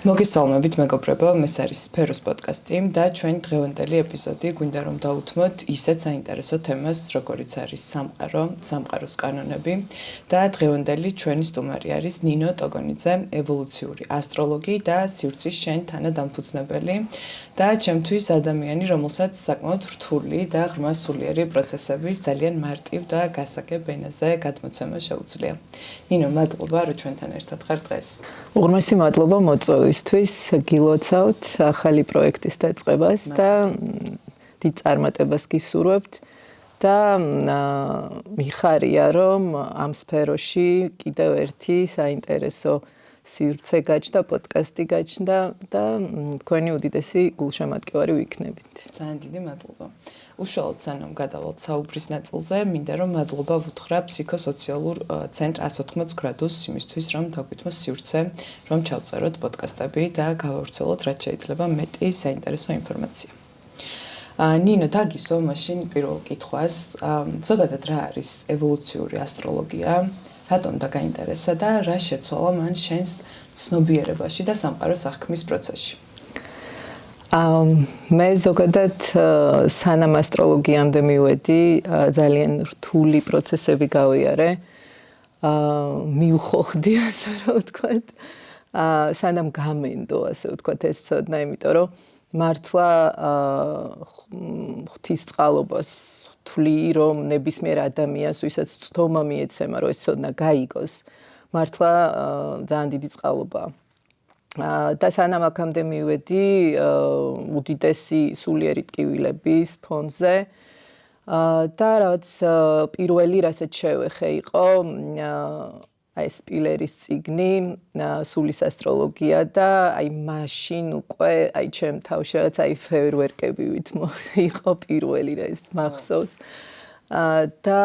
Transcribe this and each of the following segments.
მოგესალმებით მეგობრებო, ეს არის სფეროს პოდკასტი და ჩვენი დღევანდელი ეპიზოდი გვინდა რომ დავუთმოთ ისეთ საინტერესო თემას, როგორიც არის სამყაროს კანონები და დღევანდელი ჩვენი სტუმარი არის ნინო ტოგონიძე, ევოლუციური ასტროლოგი და სივრცის შენ თანადამფუძნებელი და ჩემთვის ადამიანი, რომელსაც საკმაოდ რთული და ღრმა სულიერი პროცესების ძალიან მარტივ და გასაგებ ენაზე გადმოცემა შეუძლია. ნინო, მადლობა, რომ ჩვენთან ერთად ხარ დღეს. უღრმესი მადლობა მოწვევისთვის, გილოცავთ ახალი პროექტის დაწყებას და დიდ წარმატებას გისურვებთ და მიხარია რომ ამ სფეროში კიდევ ერთი საინტერესო სივრცე გაჩნდა, პოდკასტი გაჩნდა და თქვენი უდიდესი გულშემატკივარი ვიქნებით. ძალიან დიდი მადლობა. უშუალოდ სანამ გადავალთ საუბრის ნაწილზე, მინდა რომ მადლობა ვუთხრა ფსიქოსოციალურ ცენტრ 180 გრადუს იმისთვის, რომ დაგვითმოს სივრცე, რომ ჩავწეროთ პოდკასტები და გავავრცელოთ რაც შეიძლება მეტი საინტერესო ინფორმაცია. ნინო, დაგისვა მაშინ პირველ კითხვას, ზოგადად რა არის ევოლუციური ასტროლოგია? რატომ დაგაინტერესა და რა შეცვალა მან შენს ცნობიერებაში და სამყაროს აღქმის პროცესში? მე ზოგადად სანამ ასტროლოგიამდე მივედი, ძალიან რთული პროცესები გავიარე. მივხოხდი, ასე რომ ვთქვათ. სანამ გამენდო, ასე ვთქვათ, ეს ცოდნა, იმიტომ რომ მართლა ღვთისწყალობას ვთვლი, რომ ნებისმიერ ადამიანს, ვისაც ცდომა მიეცემა, რომ ეს ცოდნა გაიგოს, მართლა ძალიან დიდი წყალობაა. და სანამ აქამდე მივედი უდიდესი სულიერი ტკივილების ფონზე და რაც პირველი რასაც შევეხე იყო ეს სპილერის წიგნი სულის ასტროლოგია და აი მაშინ უკვე აი ჩემ თავში რაღაც აი ფეერვერკები იყო პირველი ეს მახსოვს და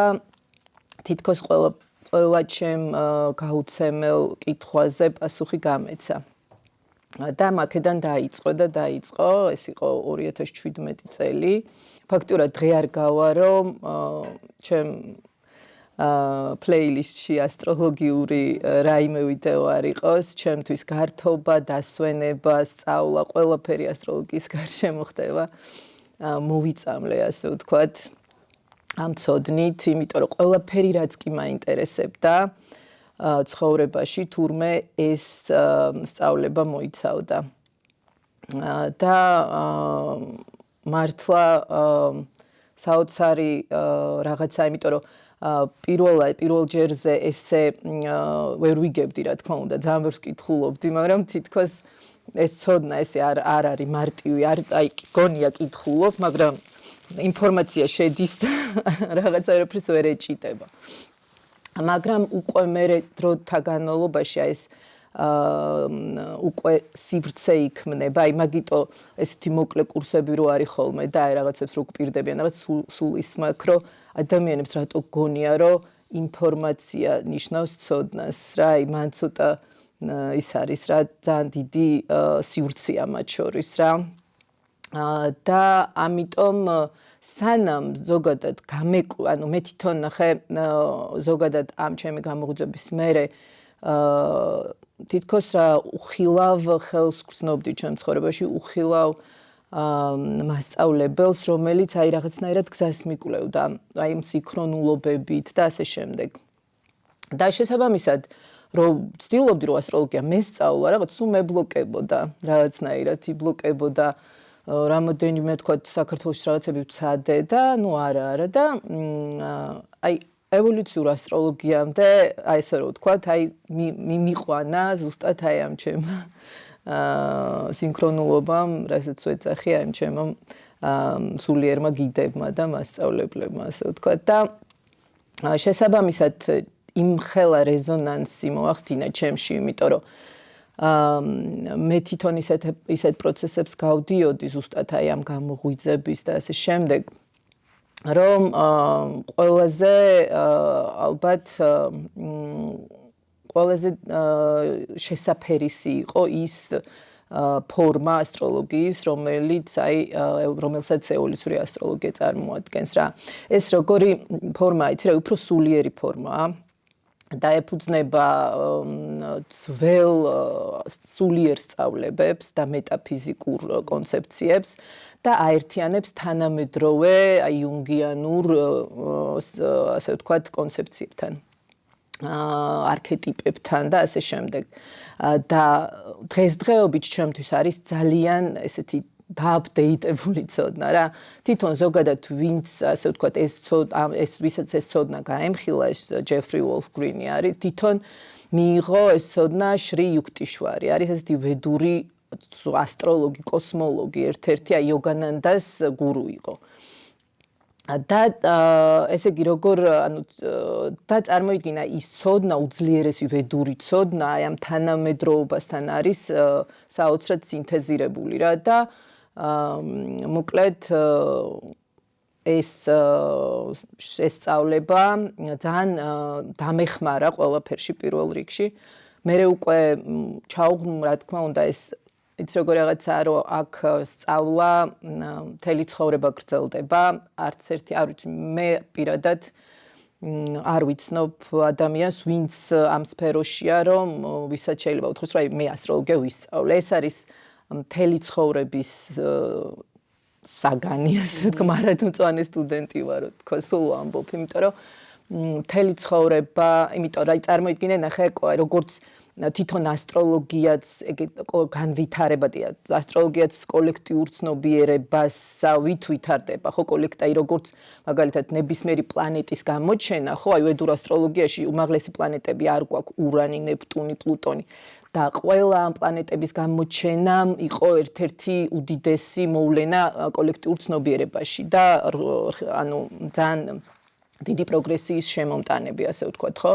თითქოს ყველა ჩემ გაუცემელ კითხვაზე პასუხი გამეცა. და მაქედან დაიწყო, ეს იყო 2017 წელი. ფაქტურად დღე არ გავა, რომ ჩემ პლეილისტში ასტროლოგიური რაიმე ვიდეო არ იყოს, ჩემთვის გართობა, დასვენება, სწავლა, ყველაფერი ასტროლოგიის გარშემო ხდება. მოვიწამლე, ასე ვთქვათ, ამ ცოდნით, იმიტომ რომ ყველაფერი რაც კი მაინტერესებდა ცხოვრებაში თურმე ეს სწავლება მოიცავდა. და მართლა საოცარი რაღაცა, იმიტომ რომ პირველ ჯერზე ესე ვერ ვიგებდი, რა თქმა უნდა, ძალიან ბევრს კითხულობდი, მაგრამ თითქოს ეს ცოდნა ესე არ არის მარტივი, აი გონია კითხულობ, მაგრამ ინფორმაცია შედის და რაღაცა ერაფერს ვერ ეჭიტება. მაგრამ უკვე მერე დროთა განმავლობაში ეს უკვე სივრცე იქმნება, აი მაგიტო ესეთი მოკლე კურსები რო არის ხოლმე და აი რაღაცებს რო გვპირდებიან, რაღაც სულ ისმაქ, რომ ადამიანებს რატო გონია, რომ ინფორმაცია ნიშნავს ცოდნას, რა, აი მან ცოტა ის არის რა, ძალიან დიდი სივრცეა მათ შორის რა. და ამიტომ სანამ ზოგადად ანუ მე თვითონ ნახე ზოგადად ამ ჩემი გამოღვიძების მერე თითქოს რა უხილავ ხელს გრძნობდი ჩემ ცხოვრებაში, უხილავ მასწავლებელს, რომელიც აი რაღაცნაირად გზას მიკვლევდა, აი სინქრონულობებით და ასე შემდეგ. და შესაბამისად, რომ ვცდილობდი, რომ ასტროლოგია მესწავლა, რაღაც სულ მებლოკებოდა, რაღაცნაირად იბლოკებოდა რამოდენიმე თქვათ საქართველოს რაღაცები ვცადე და ნუ არა და აი ევოლუციურ ასტროლოგიამდე აი ესე რომ ვთქვათ, აი მიყვანა ზუსტად აი ამ ჩემ სინქრონულობამ, რასაც ვეძახი აი ამ ჩემ სულიერმა გიდებმა და მასწავლებლებმა, ასე ვთქვათ და შესაბამისად იმხელა რეზონანსი მოახდინა ჩემში, იმიტომ რომ მე თვითონ ისეთ პროცესებს გავდიოდი ზუსტად აი ამ გამოღვიძების და ასე შემდეგ, რომ ყველაზე ალბათ ყველაზე შესაფერისი იყო ის ფორმა ასტროლოგიის, რომელსაც ევოლუციური ასტროლოგია წარმოადგენს რა. ეს როგორი ფორმაა, იცი რა, უფრო სულიერი ფორმაა. დაეფუძნება ძველ სულიერ სწავლებებს და მეტაფიზიკურ კონცეფციებს და აერთიანებს თანამედროვე იუნგიანურ ასე ვთქვათ კონცეფციებთან, არქეტიპებთან და ასე შემდეგ. და დღესდღეობით ჩემთვის არის ძალიან ესეთი დააპდეიტებული ცოდნა რა. თვითონ ზოგადად ვინც ასე ვთქვათ ეს ვისაც ეს ცოდნა გაემხილა, ეს ჯეფრი ვოლფ გრინი არის, თვითონ მიიღო ეს ცოდნა შრი იუქტიშვარი. არის ესეთი ვედური ასტროლოგი, კოსმოლოგი, ერთ-ერთი იოგანანდას გურუ იყო. და ესე იგი როგორ და წარმოიდგინა ის ცოდნა, უძლიერესი ვედური ცოდნა, აი ამ თანამედროვობასთან არის საოცრად სინთეზირებული რა და მოკლედ ეს შესწავლება ძალიან დამეხმარა ყველაფერში პირველ რიგში. მერე უკვე ჩაუღმ რა თქმა უნდა ეს იცი როგორ რაღაცაა რომ აქ სწავლა მთელი ცხოვრება გრძელდება, არც ერთი არ ვიცი მე პირადად არ ვიცნობ ადამიანს ვინც ამ სფეროშია რომ ვისაც შეიძლება უთხროს რომ მე ასტროლოგია ვისწავლე. ეს არის მთელი ცხოვრების საგანი, ასე ვთქვა, მარადმწვანე სტუდენტი ვარ, თქო, სულ ვამბობ, იმიტომ რომ მთელი ცხოვრება, იმიტომ რომ წარმოიდგინე, ნახე, როგორც თვითონ ასტროლოგიაც განვითარებადია, ასტროლოგიაც კოლექტიურ ცნობიერებასავით ვითარდება, ხო, კოლექტაი როგორც მაგალითად ნებისმიერი პლანეტის გამოჩენა, ხო, აი ვედურ ასტროლოგიაში უმაღლესი პლანეტები არ გვაქვს, ურანი, ნეპტუნი, პლუტონი. და ყველა ამ პლანეტების გამოჩენამ იყო ერთ-ერთი უდიდესი მოვლენა კოლექტიურ ცნობიერებაში და ანუ ძალიან დიდი პროგრესიის შემომტანები, ასე ვთქვათ, ხო?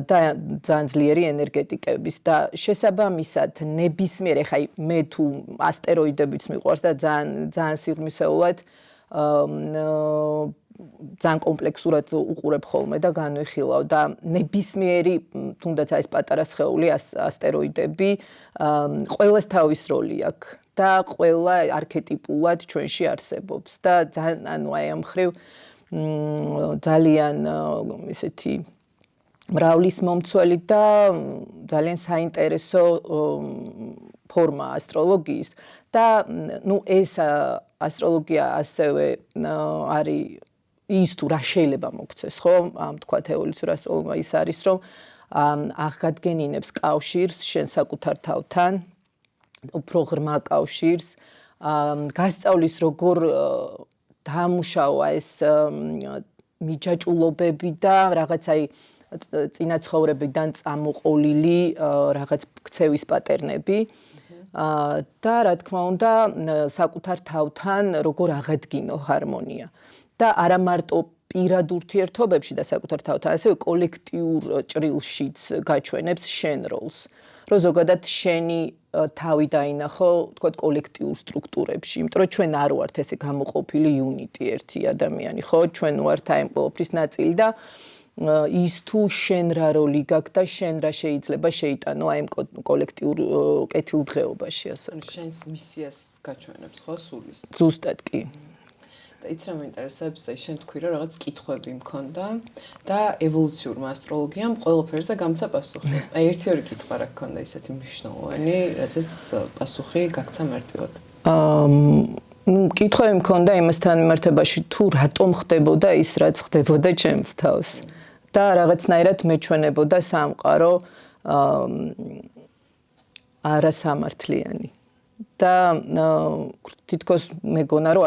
და ძალიან ძლიერი ენერგეტიკების და შესაბამისად ნებისმიერ ეხა მე თუ ასტეროიდებიც მიყვარს და ძალიან სიღრმისეულად ძალიან კომპლექსურად უყურებ ხოლმე და განვიხილავ და ნებისმიერი თუნდაც ეს პატარა სხეული ასტეროიდები ყველას თავის როლი აქვს და ყველა არქეტიპულად ჩვენში არსებობს და ანუ აი ამ ხრივ ძალიან ესეთი მრავლის მომცველი და ძალიან საინტერესო ფორმა ასტროლოგიის და ნუ ეს ასტროლოგია ასევე არის ის თუ რა შეიძლება მოგცეს, ხო? თქვათ ევოლუციურ ასტროლოგია ის არის, რომ აღგადგენინებს კავშირს შენ საკუთარ თავთან, უფრო ღრმა კავშირს, გასწავლის როგორ დაამუშავა ეს მიჯაჭულობები და რაღაც აი წინა ცხოვრებიდან წამოყოლილი რაღაც ქცევის პატერნები და რა თქმა უნდა საკუთარ თავთან როგორ აღადგინო ჰარმონია და არა მარტო პირად ურთიერთობებში და საკუთარ თავთან, ასევე კოლექტიურ ჭრილშიც გაჩვენებს შენ როლს. რომ ზოგადად შენი თავი დაინახო, თქვათ კოლექტიურ სტრუქტურებში, იმიტომ რომ ჩვენ არ ვართ ესე გამოყოფილი იუნიტი ერთი ადამიანი, ხო? ჩვენ ვართ აი ამ ყოველფრის ნაწილი და ის თუ შენ რა როლი გაქვს და შენ რა შეიძლება შეიტანო აი ამ კოლექტიურ კეთილდღეობაში, ასე. შენს მისიას გაჩვენებს, ხო, სულის. ზუსტად კი. და იც რა მეინტერესებს, აი შენ თქვი რომ რაღაც კითხვები მქონდა და ევოლუციურმა ასტროლოგიამ ყველაფერზე გამცა პასუხი. აი ერთი-ორი კითხვა რა გქონდა ისეთი მნიშვნელოვანი, რაზეც პასუხი გაგცა მარტივად. კითხვები მქონდა იმასთან მიმართებაში თუ რატომ ხდებოდა ის რაც ხდებოდა ჩემს თავს და რაღაცნაირად მეჩვენებოდა სამყარო არასამართლიანი. და თითქოს მეგონა რომ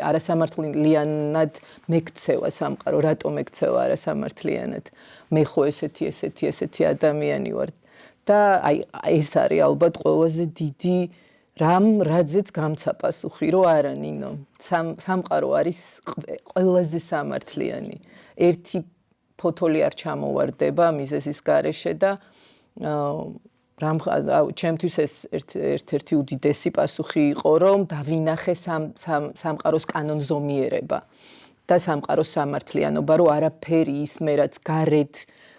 არასამართლიანად მეკცევა სამყარო, რატომ მეკცევა არასამართლიანად? მე ხო ესეთი ადამიანი ვარ. და აი ეს არის ალბათ ყველაზე დიდი რაზეც გამცა პასუხი, რომ არა ნინო, სამყარო არის ყველაზე სამართლიანი. ერთი ფოთოლი არ ჩამოვარდება მიზეზის გარეშე და ჩემთვის ეს ერთ-ერთი უდიდესი პასუხი იყო, რომ დავინახე სამყაროს კანონზომიერება და სამყაროს სამართლიანობა, რომ არაფერი ის მე რაც გარეთ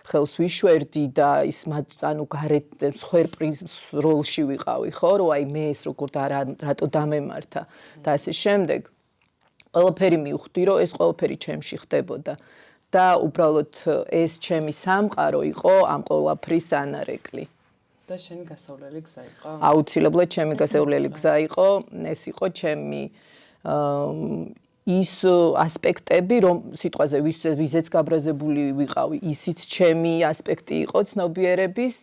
ხელს ვიშვერდი და ის ანუ გარეთ მსხვერპლის როლში ვიყავი, ხო, რომ აი მე ეს როგორ და რატო დამემართა და ასე შემდეგ. ყველაფერი მივხვდი, რომ ეს ყველაფერი ჩემში ხდებოდა. და უბრალოდ ეს ჩემი სამყარო იყო ამ ყველაფრის ანარეკლი. და შენი გასავლელი გზა იყო? აუცილებლად ჩემი გასავლელი გზა იყო, ეს იყო ჩემი ის ასპექტები, რომ სიტყვაზე ვიზეც გაბრაზებული ვიყავი, ისიც ჩემი ასპექტი იყო ცნობიერების,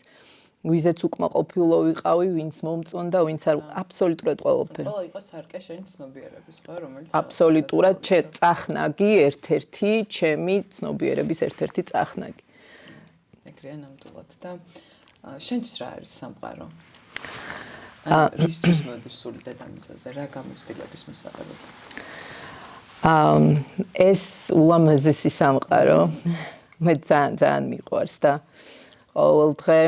ვიზეც უკმაყოფილო ვიყავი, ვინც მომწონდა, ვინც არ აბსოლუტურად ყველაფერი. ყველა იყო სარკე შენი ცნობიერების, ხო, რომელიც აბსოლუტურად წახნაგი, ერთ-ერთი ჩემი ცნობიერების ერთ-ერთი წახნაგი. ეგრეა ნამდვილად და შენთვის რა არის სამყარო? რისთვის მოდის სული დედამიწაზე, რა გამოცდილების მისაღებად? ეს ულამაზესი სამყარო მე ძალიან მიყვარს და ყოველ დღე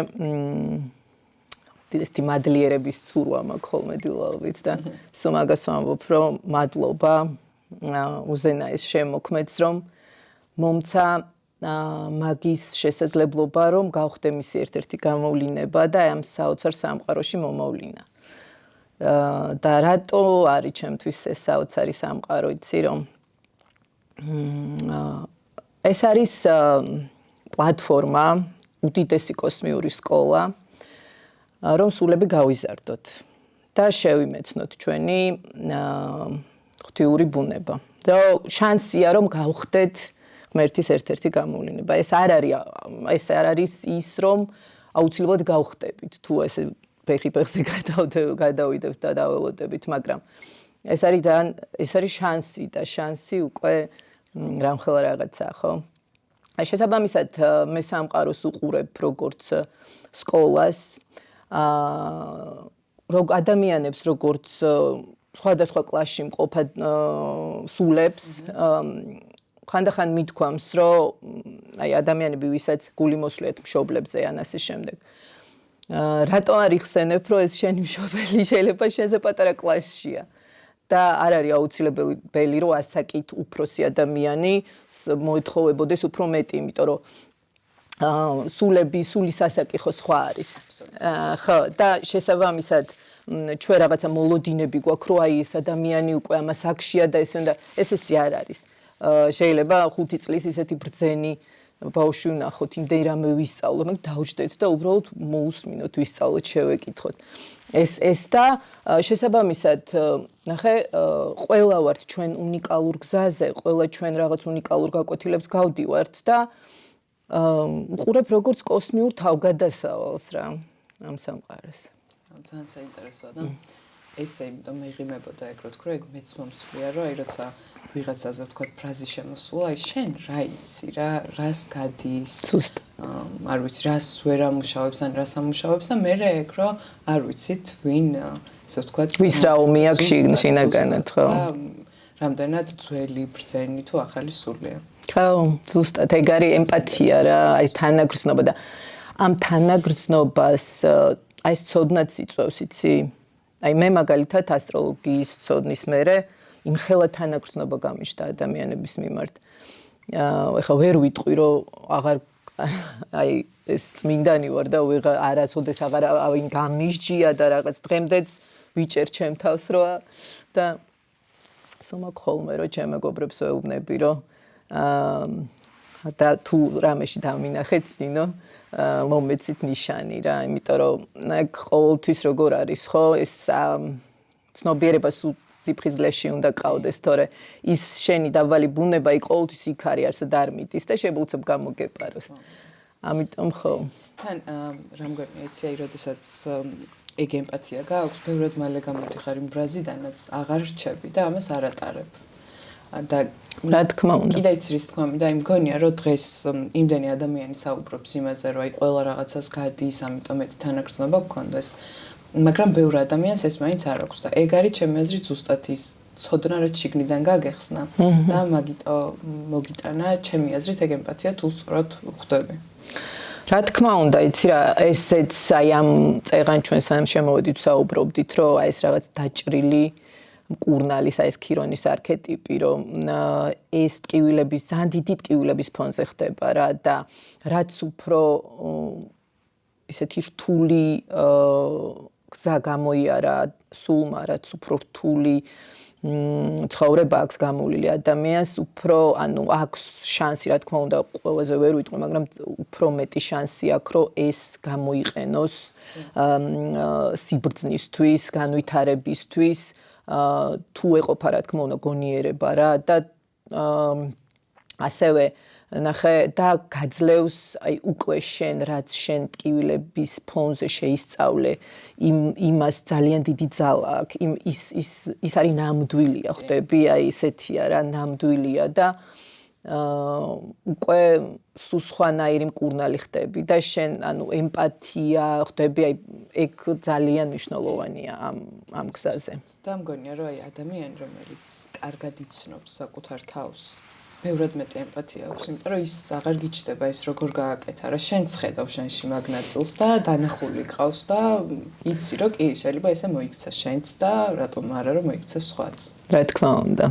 ესეთი მადლიერების სურვა მაქვს ხოლმე დილალობით და სულ მაგას ვამბობ, რომ მადლობა უზენაეს შემოქმედს, რომ მომცა მაგის შესაძლებლობა, რომ გავხდე მისი ერთ-ერთი გამოვლინება და ამ საოცარ სამყაროში მომოვლინა. და რატო არის ჩემთვის ეს საოცარი სამყარო, იცი რომ ეს არის პლატფორმა, უდიდესი კოსმიური სკოლა, რომ სულები გავიზარდოთ და შევიმეცნოთ ჩვენი ღვთიური ბუნება. და შანსია რომ გავხდეთ ღმერთის ერთ-ერთი გამოვლინება. ეს არ არის ის რომ აუცილებლად გავხდებით თუ ესე ფეხი-ფეხზე გადავიდებთ და დაველოდებით, მაგრამ ეს არის შანსი და შანსი უკვე რამხელა რაღაცა, ხო? შესაბამისად მე სამყაროს უყურებ როგორც სკოლას, ადამიანებს როგორც სხვადასხვა კლასში მყოფ სულებს, ხანდახან მithქვამს, რომ აი ადამიანები, ვისაც გული მოსვლეთ მშობლებზე ან ასე შემდეგ. რატო არ იხსენებ, რომ ეს შენი მშობელი შეიძლება შენზე პატარა კლასშია და არ არის აუცილებელი, რომ ასაკით უფროსი ადამიანი მოეთხოვებოდეს უფრო მეტი, იმიტომ რომ სულის ასაკი ხო სხვა არის. ხო, და შესაბამისად ჩვენ რაღაცა მოლოდინები გვაქვს, რომ აი ეს ადამიანი უკვე ამას აქშია და ესე არ არის. შეიძლება 5 წლის ისეთი ბრძენი ბავშვი ვნახოთ, იმდენ რამე ვისწავლო, მე დავჯდეთ და უბრალოდ მოусმინოთ, ვისწავლოთ, შევეკითხოთ. ეს და შესაბამისად, ნახე, ყველა ვართ ჩვენ უნიკალურ გზაზე, ყველა ჩვენ რაღაც უნიკალურ გაკვეთილებს გავდივართ და უყურებ როგორც კოსმიურ თავგადასავალს რა ამ სამყაროს. ძალიან საინტერესოა და ესე იმიტომ მეღიმებოდა ეგ რო თქვა, ეგ მეც მომსვლია, რომ აი როცა ვიღაცაზე ვთქვა ფრაზი შემოსულა, აი შენ რა იცი, რას გადის, არ ვიცი, რას ვერ ამუშავებს ან რას ამუშავებს და მე ეგ რო არ ვიცით ვინ ესე ვთქვა ვის რა ომი აქვს შინაგანად, ხო? რამდენად ძველი ბრძენი თუ ახალი სულია. ხო, ზუსტად ეგ არის ემპათია რა, აი თანაგრძნობა და ამ თანაგრძნობას აი ეს ცოდნაც იწვევს, იცი? აი მე მაგალითად ასტროლოგიის ცოდნის მერე იმხელა თანაგრძნობა გამიშთა ადამიანების მიმართ. ეხლა ვერ ვიტყვი, რომ აღარ აი ეს წმინდანი ვარ და არასოდეს აღარ ავინ გამისჯია და რაღაც დღემდეც ვიჭერ ჩემ თავს რა და სულ ხოლმე რომ ჩემ მეგობრებს ვეუბნები, რომ და თუ რამეში დამინახეთ ნინო მომეცით ნიშანი რა, იმიტომ რომ ეგ ყოველთვის როგორ არის, ხო, ეს ცნობიერებას სიფხიზლეში უნდა ყავდეს, თორე ის შენი დაბალი ბუნება იქ ყოველთვის იქ არის, არსად არ მიდის და შეუძლებ გამოგეპაროს. ამიტომ ხო. თან რამდენი იცი, აი როდესაც ეგ ემპათია გააქვს, ბევრად მალე გამოდიხარ იმ ბრაზიდანაც აღარ რჩები და ამას არ ატარებ. და რა თქმა უნდა. კიდე იცი რის თქმა მინდა, იმგონია, რომ დღეს იმდენი ადამიანი საუბრობს იმაზე, რომ აი ყველა რაღაცას გადის, ამიტომ მეტი თანაგრძნობა გქონდეს. მაგრამ ბევრ ადამიანს ეს მაინც არ აქვს და ეგ არის ჩემი აზრით ზუსტად ის ცოდნა, რაც შიგნიდან გაგეხსნა და მოგიტანა ჩემი აზრით ეგ ემპათია თუ სწორად ხვდები. რა თქმა უნდა, იცი რა, ესეც აი ამ წეღან ჩვენ შემოვედით საუბრობდით, რომ აი ეს რაღაც დაჭრილი მკურნალის, აი ეს ქირონის არქეტიპი, რომ ეს ტკივილების, ძალიან დიდი ტკივილების ფონზე ხდება რა და რაც უფრო ისეთი რთული გზა გამოიარა სულმა, რაც უფრო რთული ცხოვრება აქვს გამოვლილი ადამიანს, უფრო აქვს შანსი, რა თქმა უნდა, ყველაზე ვერ ვიტყვი, მაგრამ უფრო მეტი შანსი აქვს, რომ ეს გამოიყენოს სიბრძნისთვის, განვითარებისთვის, თუ ეყოფა, რა თქმა უნდა, გონიერება რა და ასევე ნახე და გაძლევს უკვე შენ რაც შენ ტკივილების ფონზე შეისწავლე იმას ძალიან დიდი ძალა აქვს ის არის ნამდვილია ხვდები ესეთია რა ნამდვილია და უკვე სულ სხვანაირი მკურნალი ხდები და შენ ემპათია ხვდები ეგ ძალიან მნიშვნელოვანია ამ გზაზე და მგონია რომ ადამიანი რომელიც კარგად იცნობს საკუთარ თავს ბევრად მეტი ემპათია აქვს, იმიტომ რომ ის აღარ გიჩნდება ის როგორ გააკეთა რა შენც ხედავ შენში მაგ ნაწილს და დანახული ყავს და იცი რომ კი შეიძლება ესე მოიქცა შენც და რატომ არა რომ მოიქცა სხვაც. რა თქმა უნდა.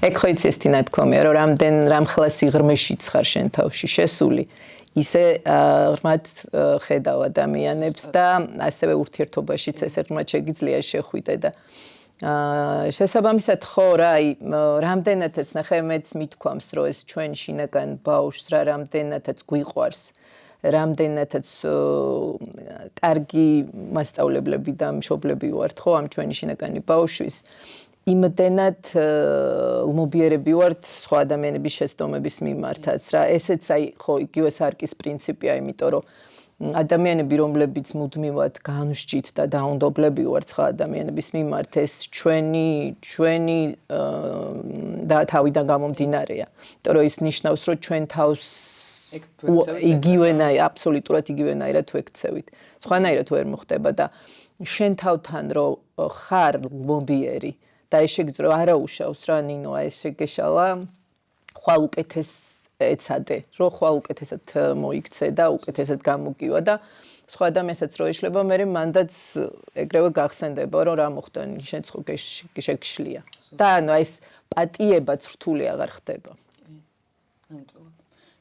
ეგ ხო იცი ეს თინათქომია რომ რამხელა სიღრმეშიც ხარ შენ თავში შესული ისე ღრმად ხედავ ადამიანებს და ასევე ურთიერთობაშიც ესე ღრმად შეგიძლია შეხვიდე და შესაბამისად ხო რა რამდენადაც ნახე მეც მithქვამს რომ ეს ჩვენ შინაგან ბავშვს რა რამდენადაც გვიყვარს რამდენადაც კარგი მასწავლებლები და მშობლები ვართ ხო ამ ჩვენი შინაგანი ბავშვის იმდენად უმობიერები ვართ სხვა ადამიანების შეცდომების მიმართაც რა ესეც ხო იგივე სარკის პრინციპია იმიტომ რომ ადამიანები რომლებიც მუდმივად განვსჭით და დაუნდობლები ვართ სხვა ადამიანების მიმართ ეს ჩვენი და თავიდან გამომდინარეა. იმიტომ რომ ის ნიშნავს რომ ჩვენ თავს იგივენაირად აბსოლუტურად იგივენაირად ვექცევით. სხვანაირად ვერ მოხდება და შენ თავთან რომ ხარ ლომბიერი და ეს შეგიძლია არა უშავს რა ნინო ეს შეგეშალა ხვალ უკეთეს ეცადე რომ ხვალ უკეთესად მოიქცე და უკეთესად გამოგივა და სხვა ადამიანსაც რო ეშლება მე მანდაც ეგრევე გახსენდება რომ რა მოხდა შენ ხო შეგშლია და ეს პატიებაც რთული აღარ ხდება. ნამდვილად.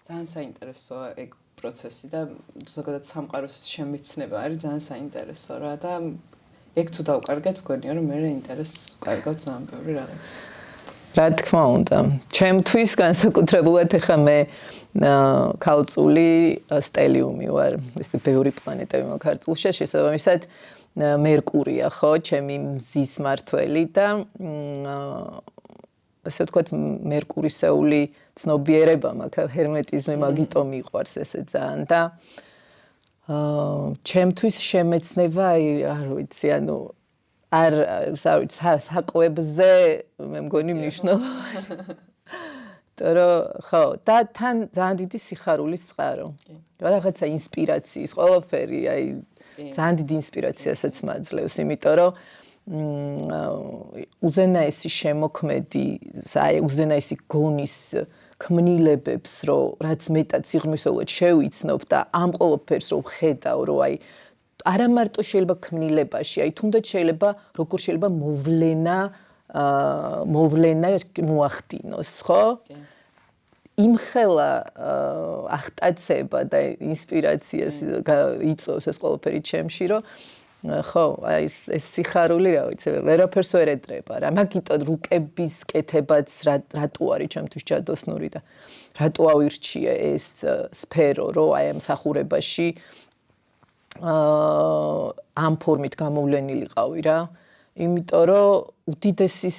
ძალიან საინტერესოა ეგ პროცესი და ზოგადად სამყაროს შემეცნება არის ძალიან საინტერესო რა და ეგ თუ დავკარგეთ მგონია რომ მე ინტერესს ვკარგავ ძალიან ბევრი რაღაცის. რა თქმა უნდა. ჩემთვის განსაკუთრებულად ახლა მე ქალწული სტელიუმი ვარ. ეს ბევრი პლანეტები მაქვს ქალწულში, შესაბამისად მერკურია, ხო, ჩემი მზის მართველი და ასე ვთქვათ მერკურისეული ცნობიერება მაქვს, ჰერმეტიზმი მაგიტო მიყვარს ესე ძალიან და ჩემთვის შემეცნება არ ვიცი, არ საკვებზე მე მგონი მნიშვნელოვანი. ტრო ხო და თან ძალიან დიდი სიხარულის წყარო. რაღაცა ინსპირაციის ყველაფერი ძალიან დიდი ინსპირაციასაც მაძლევს, იმიტომ რომ უზენაესი შემოქმედი, უზენაესი გონის ქმნილებებს, რომ რაც მეტად სიღრმისეულად შევიცნობ და ამ ყველაფერს რომ ხედავ, რომ არა მარტო შეიძლება ქმნილებაში, თუნდაც შეიძლება როგორ შეიძლება მოვლენა მოახდინოს, ხო? იმხელა ახტაცება და ინსპირაციას იწვევს ეს ყველაფერი ჩემში, რომ ხო, ეს სიხარული რა ვიცი, ვერაფერს ვერ ედრება რა. მაგიტო რუკების კეთებაც რატო არის ჩემთვის ჯადოსნური და რატო ავირჩიე ეს სფერო, რომ ამ მსახურებაში ამ ფორმით გამოვლენილიყავი რა. იმიტომ რომ უდიდესი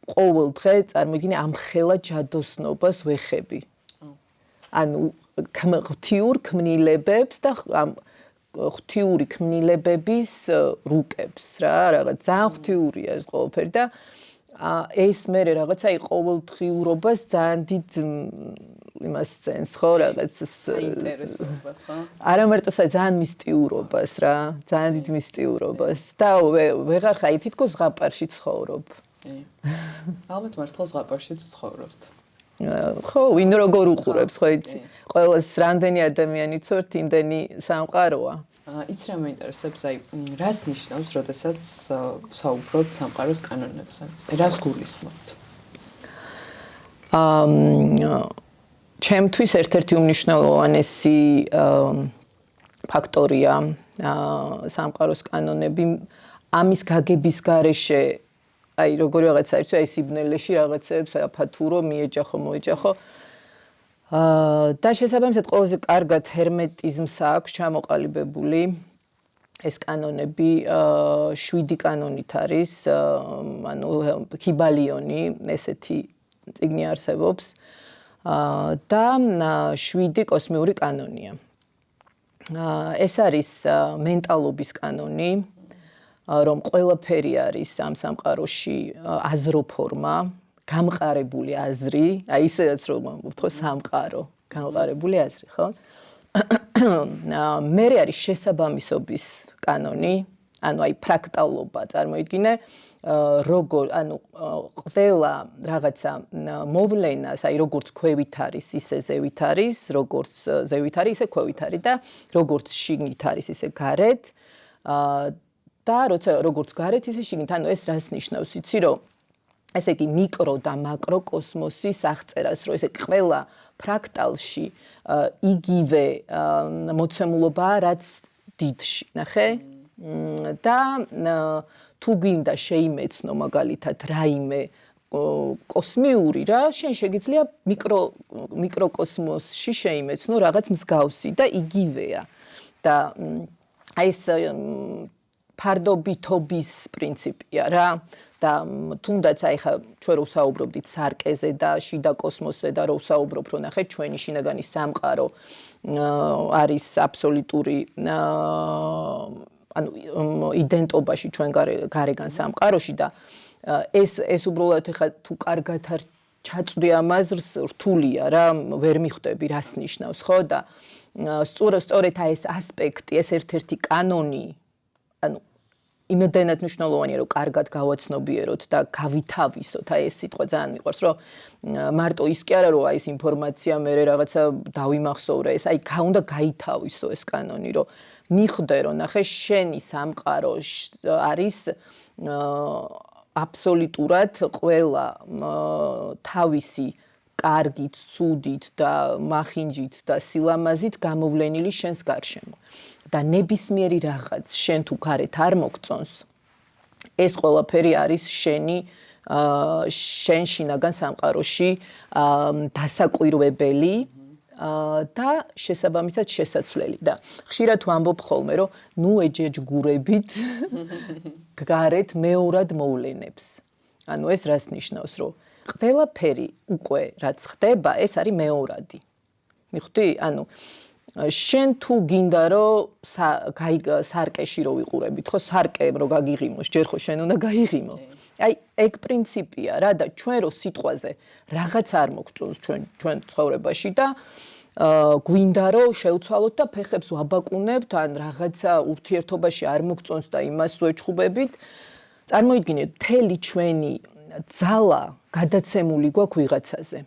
ყოველ დღე წარმოგიდგენია ამ ხელა ჯადოსნობას ვეხები. ანუ ღვთიურ ქმნილებებს და ღვთიური ქმნილებების რუკებს რა, რაღაც ძალიან ღვთიურია ეს ყველაფერი და ეს მე რაღაცა ყოველდღიურობას ძალიან დიდ იმას წენს ხო რაღაც საინტერესობას ხო? არა მარტო ძალიან მისტიურობას რა, ძალიან დიდ მისტიურობას და ვეღარ ხარ თითქოს ზღაპარში ცხოვრობ. ალბათ მართლა ზღაპარში ცხოვრობთ. ხო, ვინ როგორ უყურებს, ხო იცი? ყველას რამდენი ადამიანი წორთ, იმდენი სამყაროა. იცი რა მეინტერესებს, რას ნიშნავს, როდესაც საუბრობთ სამყაროს კანონებზე? რას გულისხმობთ? ჩემთვის ერთ-ერთი უმნიშვნელოვანესი ფაქტორია სამყაროს კანონები. ამის გაგების გარეშე აი როგორი რაღაცა არის, აი სიბნელეში რაღაცებს აფათურო, მიეჯახო, მოეჯახო. და შესაბამისად ყველაზე კარგად ჰერმეტიზმს აქვს ჩამოყალიბებული ეს კანონები 7 კანონით არის, ანუ ჰიბალიონი ესეთი წიგნი არსებობს და 7 კოსმიური კანონია. ეს არის მენტალობის კანონი, რომ ყველაფერი არის ამ სამყაროში აზროფორმა, გამყარებული აზრი, აი ისედაც რომ ვთქო სამყარო, გამყარებული აზრი, ხო? მერე არის შესაბამისობის კანონი, ანუ აი ფრაქტალობა წარმოიდგინე, როგორ, ანუ ყველა რაღაცა მოვლენას, აი როგორც ქვევით არის, ისე ზევით არის, როგორც ზევით არის, ისე ქვევით არის და როგორც შიგნით არის, ისე გარეთ. და როცა როგორც გარეთ, ისე შიგნით, ანუ ეს რას ნიშნავს, იცი რომ ესე იგი მიკრო და მაკრო კოსმოსის აღწერას, რომ ესე ყველა ფრაქტალში იგივე მოცემულობაა, რაც დიდში, ნახე? და თუ გინდა შეიმეცნო მაგალითად რაიმე კოსმიური რა, შენ შეგიძლია მიკროკოსმოსში შეიმეცნო რაღაც მსგავსი და იგივეა. და აი ეს ფარდობითობის პრინციპია რა. და თუნდაც აი ხა ჩვენ რო ვსაუბრობდით სარკეზე და შიდა კოსმოსზე და რო ვსაუბრობ რომ ნახე ჩვენი შინაგანი სამყარო არის აბსოლუტური ანუ იდენტობაში ჩვენ გარეგან სამყაროში და ეს უბრალოდ ხა თუ კარგად არ ჩაწვდი ამ აზრს რთულია რა ვერ მიხვდები რას ნიშნავს ხო და სწორედ აი ეს ასპექტი ეს ერთ-ერთი კანონი ანუ იმედენად მნიშვნელოვანია რომ კარგად გავაცნობიეროთ და გავითავისოთ აი ეს სიტყვა ძალიან მიყვარს რომ მარტო ის კი არა რომ აი ეს ინფორმაცია მე რაღაცა დავიმახსოვრე ეს აი უნდა გაითავისო ეს კანონი რომ მიხვდე რომ ნახე შენი სამყარო არის აბსოლუტურად ყველა თავისი კარგით, ცუდით და მახინჯით და სილამაზით გამოვლენილი შენს გარშემო. და ნებისმიერი რაღაც შენ თუ გარეთ არ მოგწონს, ეს ყველაფერი არის შენ შინაგან სამყაროში დასაკვირვებელი და შესაბამისად შესაცვლელი. და ხშირად ვამბობ ხოლმე, რომ ნუ ეჯეჯგურებით გარეთ მეორად მოვლენებს. ანუ ეს რას ნიშნავს, რომ ყველაფერი უკვე რაც ხდება, ეს არის მეორადი. მიხვდი? ანუ შენ თუ გინდა რომ სარკეში რო ვიყურებით, ხო სარკე რო გაგიღიმოს, ჯერ ხო შენ უნდა გაიღიმო. აი ეგ პრინციპია რა და ჩვენ რო სიტყვაზე რაღაც არ მოგწონს ჩვენ ცხოვრებაში და გვინდა რომ შევცვალოთ და ფეხებს ვაბაკუნებთ ან რაღაცა ურთიერთობაში არ მოგწონს და იმას ვეჩხუბებით. წარმოიდგინეთ, მთელი ჩვენი ძალა გადაცემული გვაქვს ვიღაცაზე.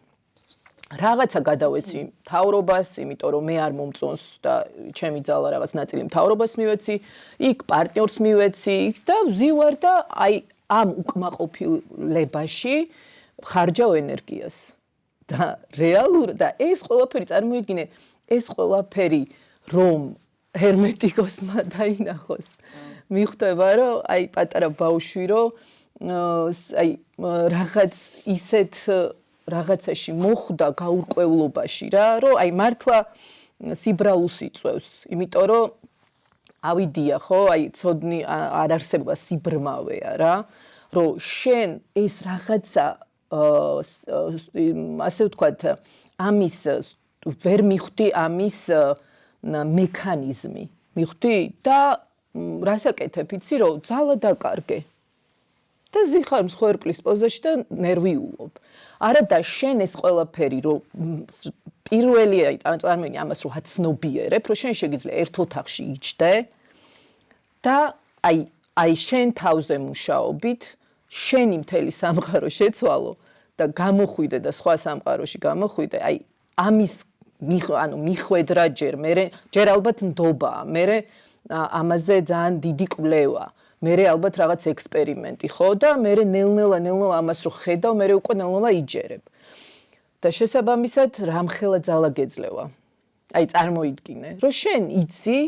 რაღაცა გადავეცი მთავრობას, იმიტომ რომ მე არ მომწონს და ჩემი ძალა რაღაც ნაწილი მთავრობას მივეცი, იქ პარტნიორს მივეცი, იქ და ვზივარ და აი ამ უკმაყოფილებაში ხარჯავ ენერგიას. და რეალურად და ეს ყველაფერი წარმოიდგინე, ეს ყველაფერი რომ ჰერმეტიკოსმა დაინახოს. მიხვდება რომ აი პატარა ბავშვი რომ აი რაღაც ისეთ რაღაცაში მოხვდა გაურკვევლობაში რა, რომ აი მართლა სიბრალუს იწევს, იმიტომ რომ ავიდია ხო, აი ცოდნი არ არსებობა სიბრმავეა რა, რომ შენ ეს რაღაცა ასე ვთქვათ, ამის ვერ მიხვდი ამის მექანიზმი, მიხვდი და რასაკეთებ იცი რომ ძალა დაკარგე. და ზიხარ მსხვერპლის პოზაში და ნერვიულობ. არა და შენ ეს ყველაფერი რომ პირველი წარმოიდგინე ამას რომ აცნობიერებ, რომ შენ შეგიძლია ერთ ოთახში იჯდე და აი შენ თავზე მუშაობით შენი მთელი სამყარო შეცვალო და გამოხვიდე და სხვა სამყაროში გამოხვიდე, აი ამის მიხვედრა ჯერ ალბათ ნდობაა, მერე ამაზე ძალიან დიდი კვლევა. მერე ალბათ რაღაც ექსპერიმენტი ხო და მერე ნელ-ნელა ამას რო ხედავ, მერე უკვე ნელ-ნელა იჯერებ. და შესაბამისად რამხელა ძალა გეძლევა. აი წარმოიდგინე, რომ შენ იცი,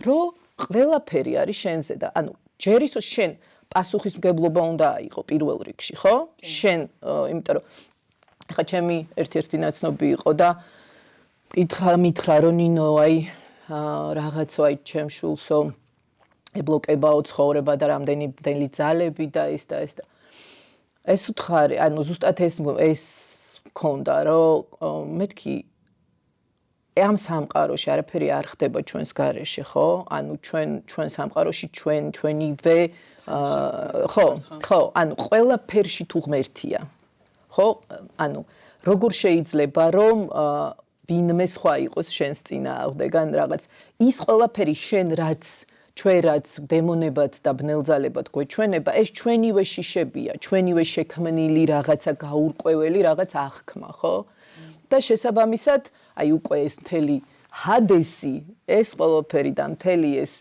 რომ ყველაფერი არის შენზე და ანუ ჯერ ისო შენ პასუხისმგებლობა უნდა აიღო პირველ რიგში, ხო? შენ, იმიტომ რომ ხა ჩემი ერთ-ერთი ნაცნობი იყო და მითხრა რომ ნინო აი რაღაცო აი ჩემ შულსო ებლოკებაო ცხოვრება და რამდენი ძალები და ეს და ეს და ეს უთხარი, ანუ ზუსტად ეს მქონდა რომ მეთქი ამ სამყაროში არაფერი არ ხდება ჩვენს გარეშე, ხო? ანუ ჩვენ სამყაროში ჩვენივე ხო, ანუ ყველაფერში თუ ღმერთია. ხო? ანუ როგორ შეიძლება რომ ვინმე სხვა იყოს შენს წინააღმდეგან რაღაც ის ყველაფერი შენ რაც დემონებად და ბნელძალებად გვეჩვენება, ეს ჩვენივე შიშებია, ჩვენივე შექმნილი რაღაცა გაურკვეველი რაღაც აღქმა, ხო? და შესაბამისად, აი უკვე ეს მთელი ჰადესი, ეს ყველაფერი და მთელი ეს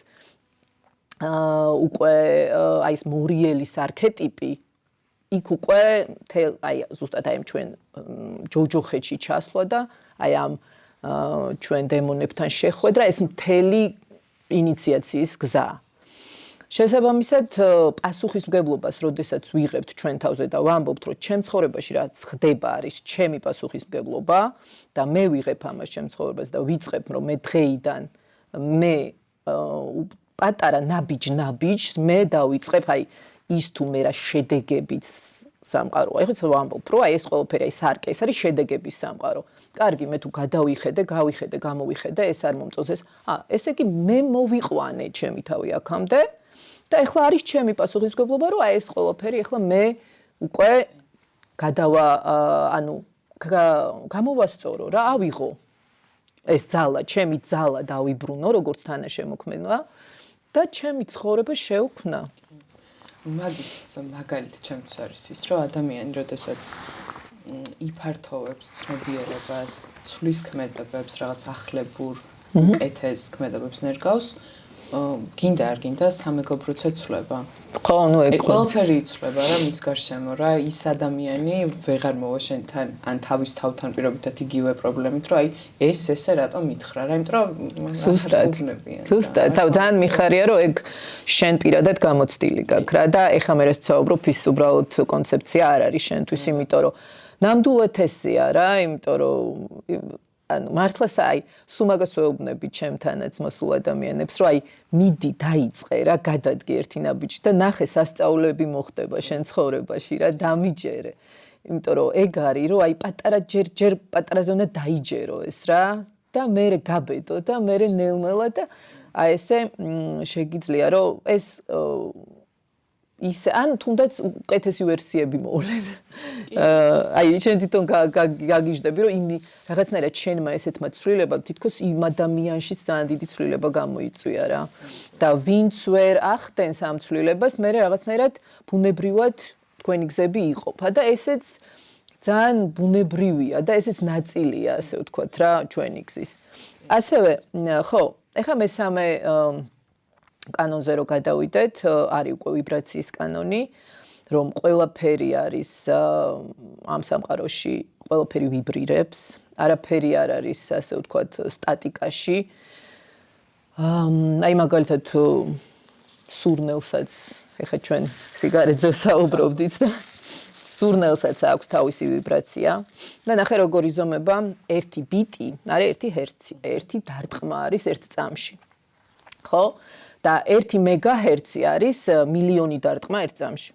უკვე აი ეს მორიელის არქეტიპი იქ უკვე აი ზუსტად აი ჩვენ ჯოჯოხეთში ჩასვლა და აი ამ ჩვენ დემონებთან შეხვედრა ეს მთელი ინიციაციის გზა. შესაბამისად, პასუხისმგებლობას, როდესაც ვიღებთ ჩვენ თავზე და ვამბობთ, რომ ჩემ ცხოვრებაში რაც ხდება არის ჩემი პასუხისმგებლობა და მე ვიღებ ამას ჩემ ცხოვრებას და ვიწყებ, რომ მე დღეიდან მე პატარა ნაბიჯს მე დავიწყებ აი ის თუ მე რა შედეგებით სამყარო. აი ხო ვამბობ, რომ აი ეს ყველაფერი აი სარკე, ეს არის შედეგების სამყარო. კარგი, მე თუ გავიხედე, გამოვიხედე, ეს არ მომწონს. ესე იგი მე მოვიყვანე ჩემი თავი აქამდე და ეხლა არის ჩემი პასუხისმგებლობა, რომ აი ეს ყველაფერი ეხლა მე უკვე გამოვასწორო რა, ავიღო. ეს ძალა, ჩემი ძალა დავიბრუნო, როგორც თანაშემოქმედმა და ჩემი ცხოვრება შეუქმნა. მაგის მაგალითი ჩემთვის არის ის, რომ ადამიანი, როდესაც იფართოვებს ცნობიერებას, ცვლის ქმედებებს, რაღაც ახლებურ, უკეთეს ქმედებებს ნერგავს, გინდა არ გინდა სამეგობროც ეცვლება. ხო, ნუ ეგ ყველაფერი იცვლება რა მის გარშემო რა, ის ადამიანი ვეღარ მოვა შენთან ან თავის თავთან პირობითად იგივე პრობლემით, რომ აი ესე რატომ მითხრა რა, იმიტომ რომ ზუსტად, ძალიან მიხარია რომ ეგ შენ პირადად გამოცდილი გაქვს რა და ეხლა მე რაც ვსაუბრობ, ის უბრალოდ კონცეფცია არ არის შენთვის, იმიტომ რომ ნამდვილად ესეა რა, იმიტომ რომ ანუ მართლაც აი სულ მაგას ვეუბნები ჩემთანაც მოსულ ადამიანებს, რომ აი მიდი დაიწყე რა, გადადგე ერთი ნაბიჯი და ნახე სასწაულები მოხდება შენ ცხოვრებაში რა, დამიჯერე. იმიტომ რომ ეგ არის, რომ აი ჯერ პატარაზე უნდა დაიჯერო ეს რა და მე გაბედო და მე ნელ-ნელა და აი ესე შეგიძლია რომ ეს ისე ან თუნდაც უკეთესი ვერსიები მოვლენ. აი შენ თვითონ გაგიჟდები რომ რაღაცნაირად შენმა ესეთმა ცვლილებამ თითქოს იმ ადამიანშიც ძალიან დიდი ცვლილება გამოიწვია რა. და ვინც ვერ ახდენს ამ ცვლილებას, მე რაღაცნაირად ბუნებრივად თქვენი გზები იყოფა და ესეც ძალიან ბუნებრივია და ესეც ნაწილია, ასე ვთქვათ რა, ჩვენი გზის. ასევე ხო, ეხლა მესამე კანონზე რო გადავიდეთ, არის უკვე ვიბრაციის კანონი, რომ ყველაფერი არის ამ სამყაროში, ყველაფერი ვიბრირებს, არაფერი არ არის, ასე ვთქვათ, სტატიკაში. აი მაგალითად სურნელსაც, ეხლა ჩვენ სიგარეტზე ვსაუბრობდით და სურნელსაც აქვს თავისი ვიბრაცია და ნახე როგორ იზომება ერთი ბიტი, არის ერთი ჰერცი, ერთი დარტყმა არის ერთ წამში. ხო? და 1 მეგაჰერცი არის მილიონი დარტყმა ერთ წამში.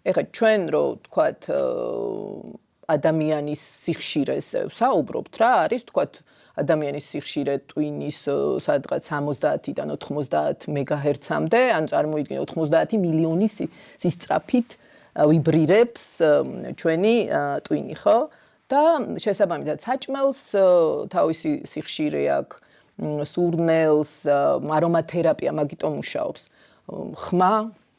ეხლა ჩვენ რო ვთქვათ ადამიანის სიხშირეზე ვსაუბრობთ რა, არის ვთქვათ ადამიანის სიხშირე ტვინის სადღაც 70-დან 90 მეგაჰერცამდე, ანუ წარმოიდგინე 90 მილიონი სისწრაფით ვიბრირებს ჩვენი ტვინი, ხო? და შესაბამისად საჭმელს თავისი სიხშირე აქვს სურნელს, არომათერაპია მაგიტომ მუშაობს. ხმა,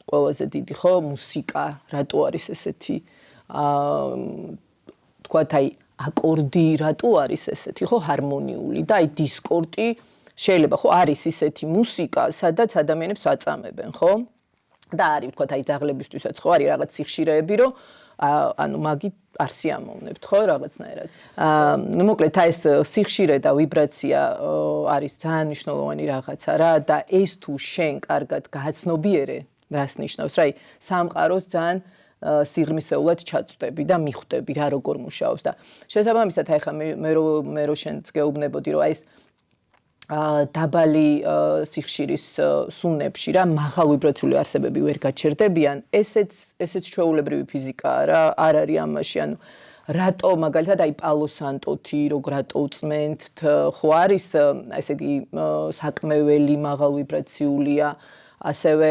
ყველაზე დიდი ხო, მუსიკა, რატო არის ესეთი თქვათ აი აკორდი, რატო არის ესეთი ხო, ჰარმონიული და აი დისკორდი შეიძლება ხო არის ისეთი მუსიკა, სადაც ადამიანებს აწამებენ, ხო? და არის თქვათ აი ძაღლებისთვისაც ხო არის რაღაც სიხშირეები, რომ ანუ მაგით არ სიამოვნებთ ხო რაღაცნაირად. ნუ მოკლედ აი ეს სიხშირე და ვიბრაცია არის ძალიან მნიშვნელოვანი რაღაცა რა და ეს თუ შენ კარგად გააცნობიერე რას ნიშნავს რა სამყაროს ძალიან სიღრმისეულად ჩაწვდები და მიხვდები რა როგორ მუშაობს და შესაბამისად ახლა მე რო შენც გეუბნებოდი რომ აი ეს დაბალი სიხშირის სუნებში რა მაღალ ვიბრაციული არსებები ვერ გაჩერდებიან ესეც ჩვეულებრივი ფიზიკაა რა არ არის ამაში ანუ რატო მაგალითად აი პალო სანტოთი როგორ რატო უწმენთ ხო არის ესე იგი საკმეველი მაღალ ვიბრაციულია ასევე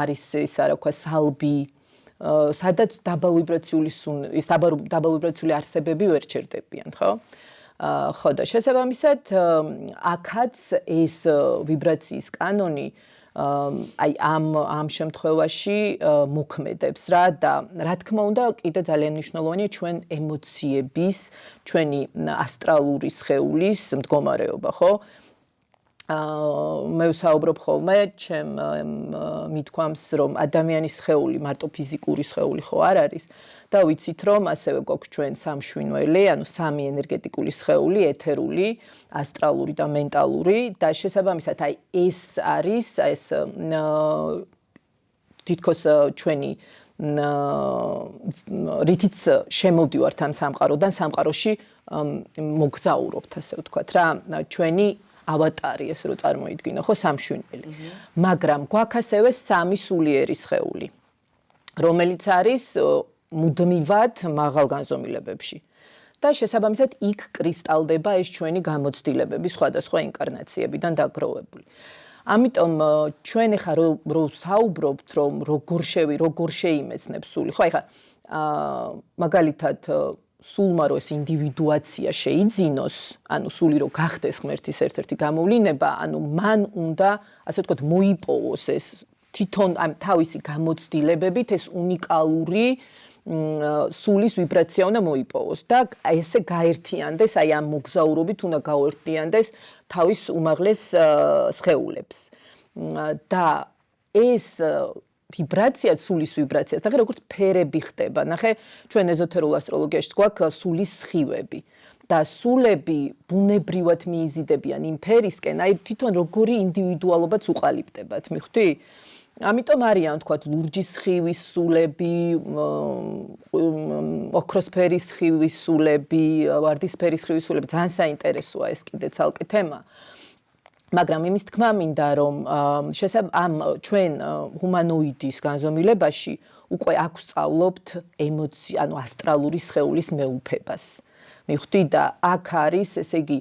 არის ის რა ქვია სალბი სადაც დაბალ ვიბრაციული არსებები ვერ ჩერდებიან ხო ხო და შესაბამისად აქაც ეს ვიბრაციის კანონი აი ამ შემთხვევაში მოქმედებს რა და რა თქმა უნდა კიდე ძალიან მნიშვნელოვანია ჩვენ ემოციების ჩვენი ასტრალური სხეულის მდგომარეობა ხო მე ვსაუბრობ ხოლმე ჩემ მithქვამს რომ ადამიანის სხეული მარტო ფიზიკური სხეული ხო არ არის და ვიცით რომ ასევე გვაქვს ჩვენ სამშვინველი ანუ სამი ენერგეტიკული სხეული ეთერული ასტრალური და მენტალური და შესაბამისად აი ეს არის ეს თითქოს ჩვენი რითიც შემოვდივართ ამ სამყაროდან სამყაროში მოგზაურობთ ასე ვთქვათ რა ჩვენი ავატარი ეს რო წარმოიდგინო ხო სამშვინველი მაგრამ გვაქვს ასევე სამი სულიერი სხეული რომელიც არის მუდმივად მაღალ განზომილებებში და შესაბამისად იქ კრისტალდება ეს ჩვენი გამოცდილებები სხვადასხვა ინკარნაციებიდან დაგროვებული ამიტომ ჩვენ ახლა რო საუბრობთ რომ როგორ შეიმეცნებს სული ხო ახლა მაგალითად სულმა რო ეს ინდივიდუაცია შეიძინოს, ანუ სული რო გახდეს ღმერთის ერთ-ერთი გამოვლინება, ანუ მან უნდა, ასე ვთქვათ, მოიპოვოს ეს თვითონ ამ თავისი გამოცდილებებით ეს უნიკალური სულის ვიბრაცია უნდა მოიპოვოს და ესე გაერთიანდეს, აი ამ მოგზაურობით უნდა გაერთიანდეს თავის უმაღლეს სხეულებს. და ეს ვიბრაცია სულის ვიბრაციას ნახე როგორც ფერები ხდება ნახე ჩვენ ეზოთერულ ასტროლოგიაში გვაქვს სულის სხივები და სულები ბუნებრივად მიიზიდებიან იმ ფერისკენ აი თვითონ როგორი ინდივიდუალობაც უყალიბდებათ მიხვდი ამიტომ არიან თქვათ ლურჯის სხივის სულები ოქროსფერის სხივის სულები ვარდისფერის სხივის სულები ძალიან საინტერესოა ეს კიდე ცალკე თემა მაგრამ იმის თქმა მინდა რომ ამ ჩვენ ჰუმანოიდის განზომილებაში უკვე აქ ვსწავლობთ ანუ ასტრალური სხეულის მეუფებას. მიხვდი და აქ არის ესე იგი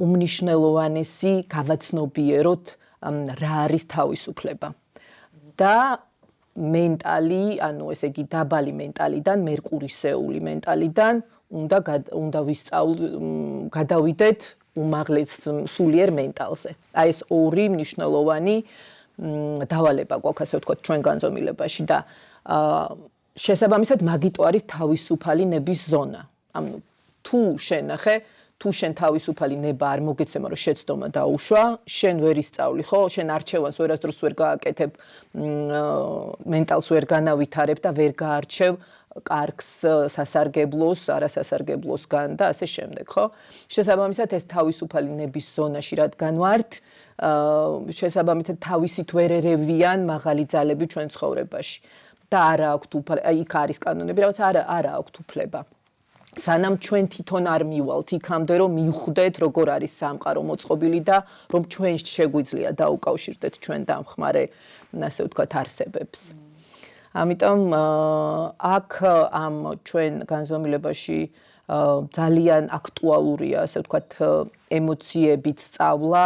უმნიშვნელოვანესი გავაცნობიეროთ რა არის თავისუფლება. და მენტალი, ანუ ესე იგი დაბალი მენტალიდან მერკურისეული მენტალიდან უნდა გადავიდეთ უმაღლეს სულიერ მენტალზე. აი ეს ორი მნიშვნელოვანი დავალება გვაქვს ასე ვთქვათ ჩვენ განზომილებაში და შესაბამისად მაგიტო არის თავისუფალი ნების ზონა. ანუ თუ შენ თავისუფალი ნება არ მოგეცემა რომ შეცდომა დაუშვა, შენ ვერ ისწავლი ხო? შენ არჩევანს ვერასდროს ვერ გააკეთებ, მენტალს ვერ განავითარებ და ვერ გაარჩევ კარგს სასარგებლოს, არასასარგებლოსგან და ასე შემდეგ, ხო? შესაბამისად ეს თავისუფალი ნების ზონაში რადგან ვართ, შესაბამისად თავისით ვერ ერევიან მაღალი ძალები ჩვენ ცხოვრებაში. და არა აქვთ იქ არის კანონები, რაღაც არა აქვთ უფლება. სანამ ჩვენ თვითონ არ მივალთ იქამდე რომ მივხვდეთ როგორ არის სამყარო მოწყობილი და რომ ჩვენ შეგვიძლია დაუკავშირდეთ ჩვენ დამხმარე, ასე ვთქვათ, არსებებს. ამიტომ აქ ამ ჩვენ განზომილებაში ძალიან აქტუალურია, ასე ვთქვათ, ემოციებით სწავლა.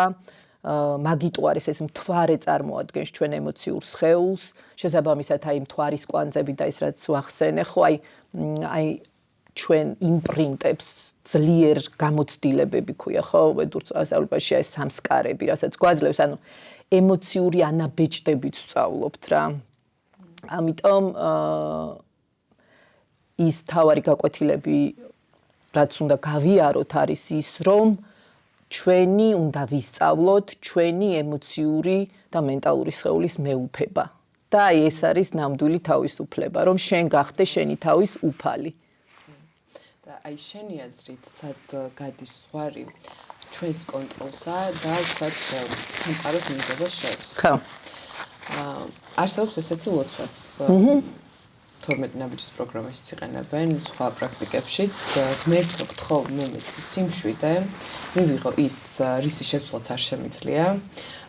მაგიტო არის ეს მთვარე წარმოადგენს ჩვენ ემოციურ სხეულს. შესაბამისად აი მთვარის კვანძები და ის რაც ვახსენე, ხო აი ჩვენ იმპრინტებს ძლიერ გამოცდილებები ქვია, ხო, ვედურ სწავლებაში ეს სამსკარები, რასაც გვაძლევს, ანუ ემოციური ანაბეჭდებით ვსწავლობთ რა. ამიტომ ის თავარი გაკვეთილები რაც უნდა გავიაროთ არის ის რომ ჩვენი უნდა ვისწავლოთ ჩვენი ემოციური და მენტალური სხეულის მეუფება და ეს არის ნამდვილი თავისუფლება რომ შენ გახდე შენი თავის უფალი და აი შენი აზრით სად გადის ზღვარი ჩვენს კონტროლსა და თქვათ სამყაროს მინდობას შორის ხო არსებობს ესეთი ლოცვაც. 12 ნაბიჯის პროგრამაშიც იყენებენ, სხვა პრაქტიკებშიც. ღმერთო გთხოვ მომეცი სიმშვიდე, მივიღო ის, რისი შეცვლაც არ შემიძლია,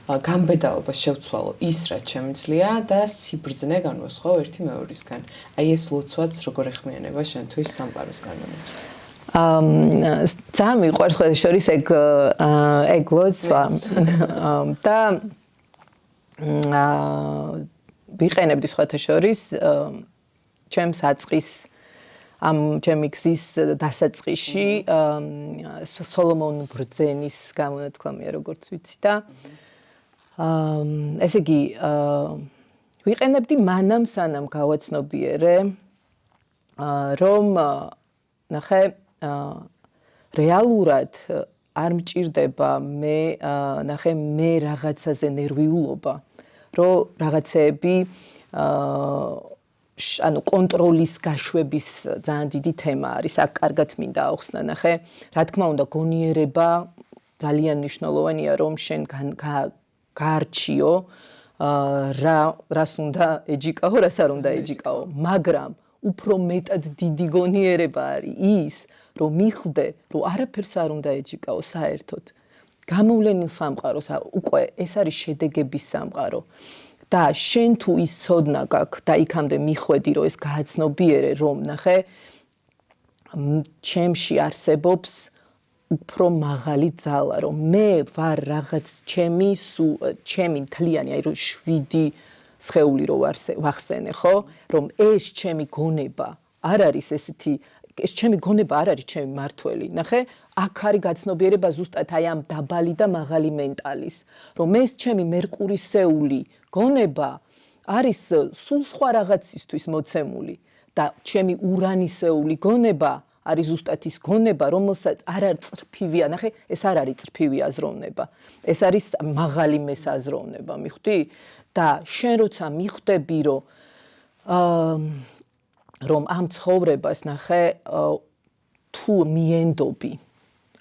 გამბედაობას შევცვალო ის, რაც შემიძლია და სიბრძნე განვასხო ერთი მეორისგან. აი ეს ლოცვაც როგორ ეხმიანება შენთვის სამყაროს კანონებს? ძალიან მიყვარს ყველა შორის ეგ ლოცვა და ვიყენებდი სხვათა შორის ჩემს აწყის ამ ჩემი გზის დასაწყისში სოლომონ ბრძენის გამონათქვამია როგორც ვიცი და ესე იგი ვიყენებდი მანამ სანამ გავაცნობიერე რომ ნახე რეალურად არ მჭირდება მე რაღაცაზე ნერვიულობა რომ რაღაცეები ანუ კონტროლის გაშვების ძალიან დიდი თემა არის. აქ კარგად მინდა ახსნა, ნახე, რა თქმა უნდა, გონიერება ძალიან მნიშვნელოვანია, რომ შენ გაარჩიო რას უნდა ეჯიკაო, რას არ უნდა ეჯიკაო, მაგრამ უფრო მეტად დიდი გონიერება არის ის, რომ მიხვდე, რომ არაფერს არ უნდა ეჯიკაო საერთოდ. გამოვლენილ სამყაროს უკვე ეს არის შედეგების სამყარო. და შენ თუ ის ცოდნა გაქვს და იქამდე მიხვედი რომ ეს გააცნობიერე რომ ნახე ჩემში არსებობს უფრო მაღალი ძალა რომ მე ვარ რაღაც ჩემი მთლიანი აი რომ 7 სხეული რო ვახსენე ხო რომ ეს ჩემი გონება არ არის ესეთი ეს ჩემი გონება არ არის ჩემი მართველი ნახე აქ არის გაცნობიერება ზუსტად აი ამ დაბალი და მაღალი მენტალის რომ ეს ჩემი მერკურისეული გონება არის სულ სხვა რაღაცისთვის მოცემული და ჩემი ურანისეული გონება არის ზუსტად ის გონება რომელსაც არ არის წრფივია ნახე ეს არ არის წრფივი აზროვნება ეს არის მაღალი მესაზროვნება მიხვდი და შენ როცა მიხვდები რომ ამ ცხოვრებას ნახე თუ მიენდობი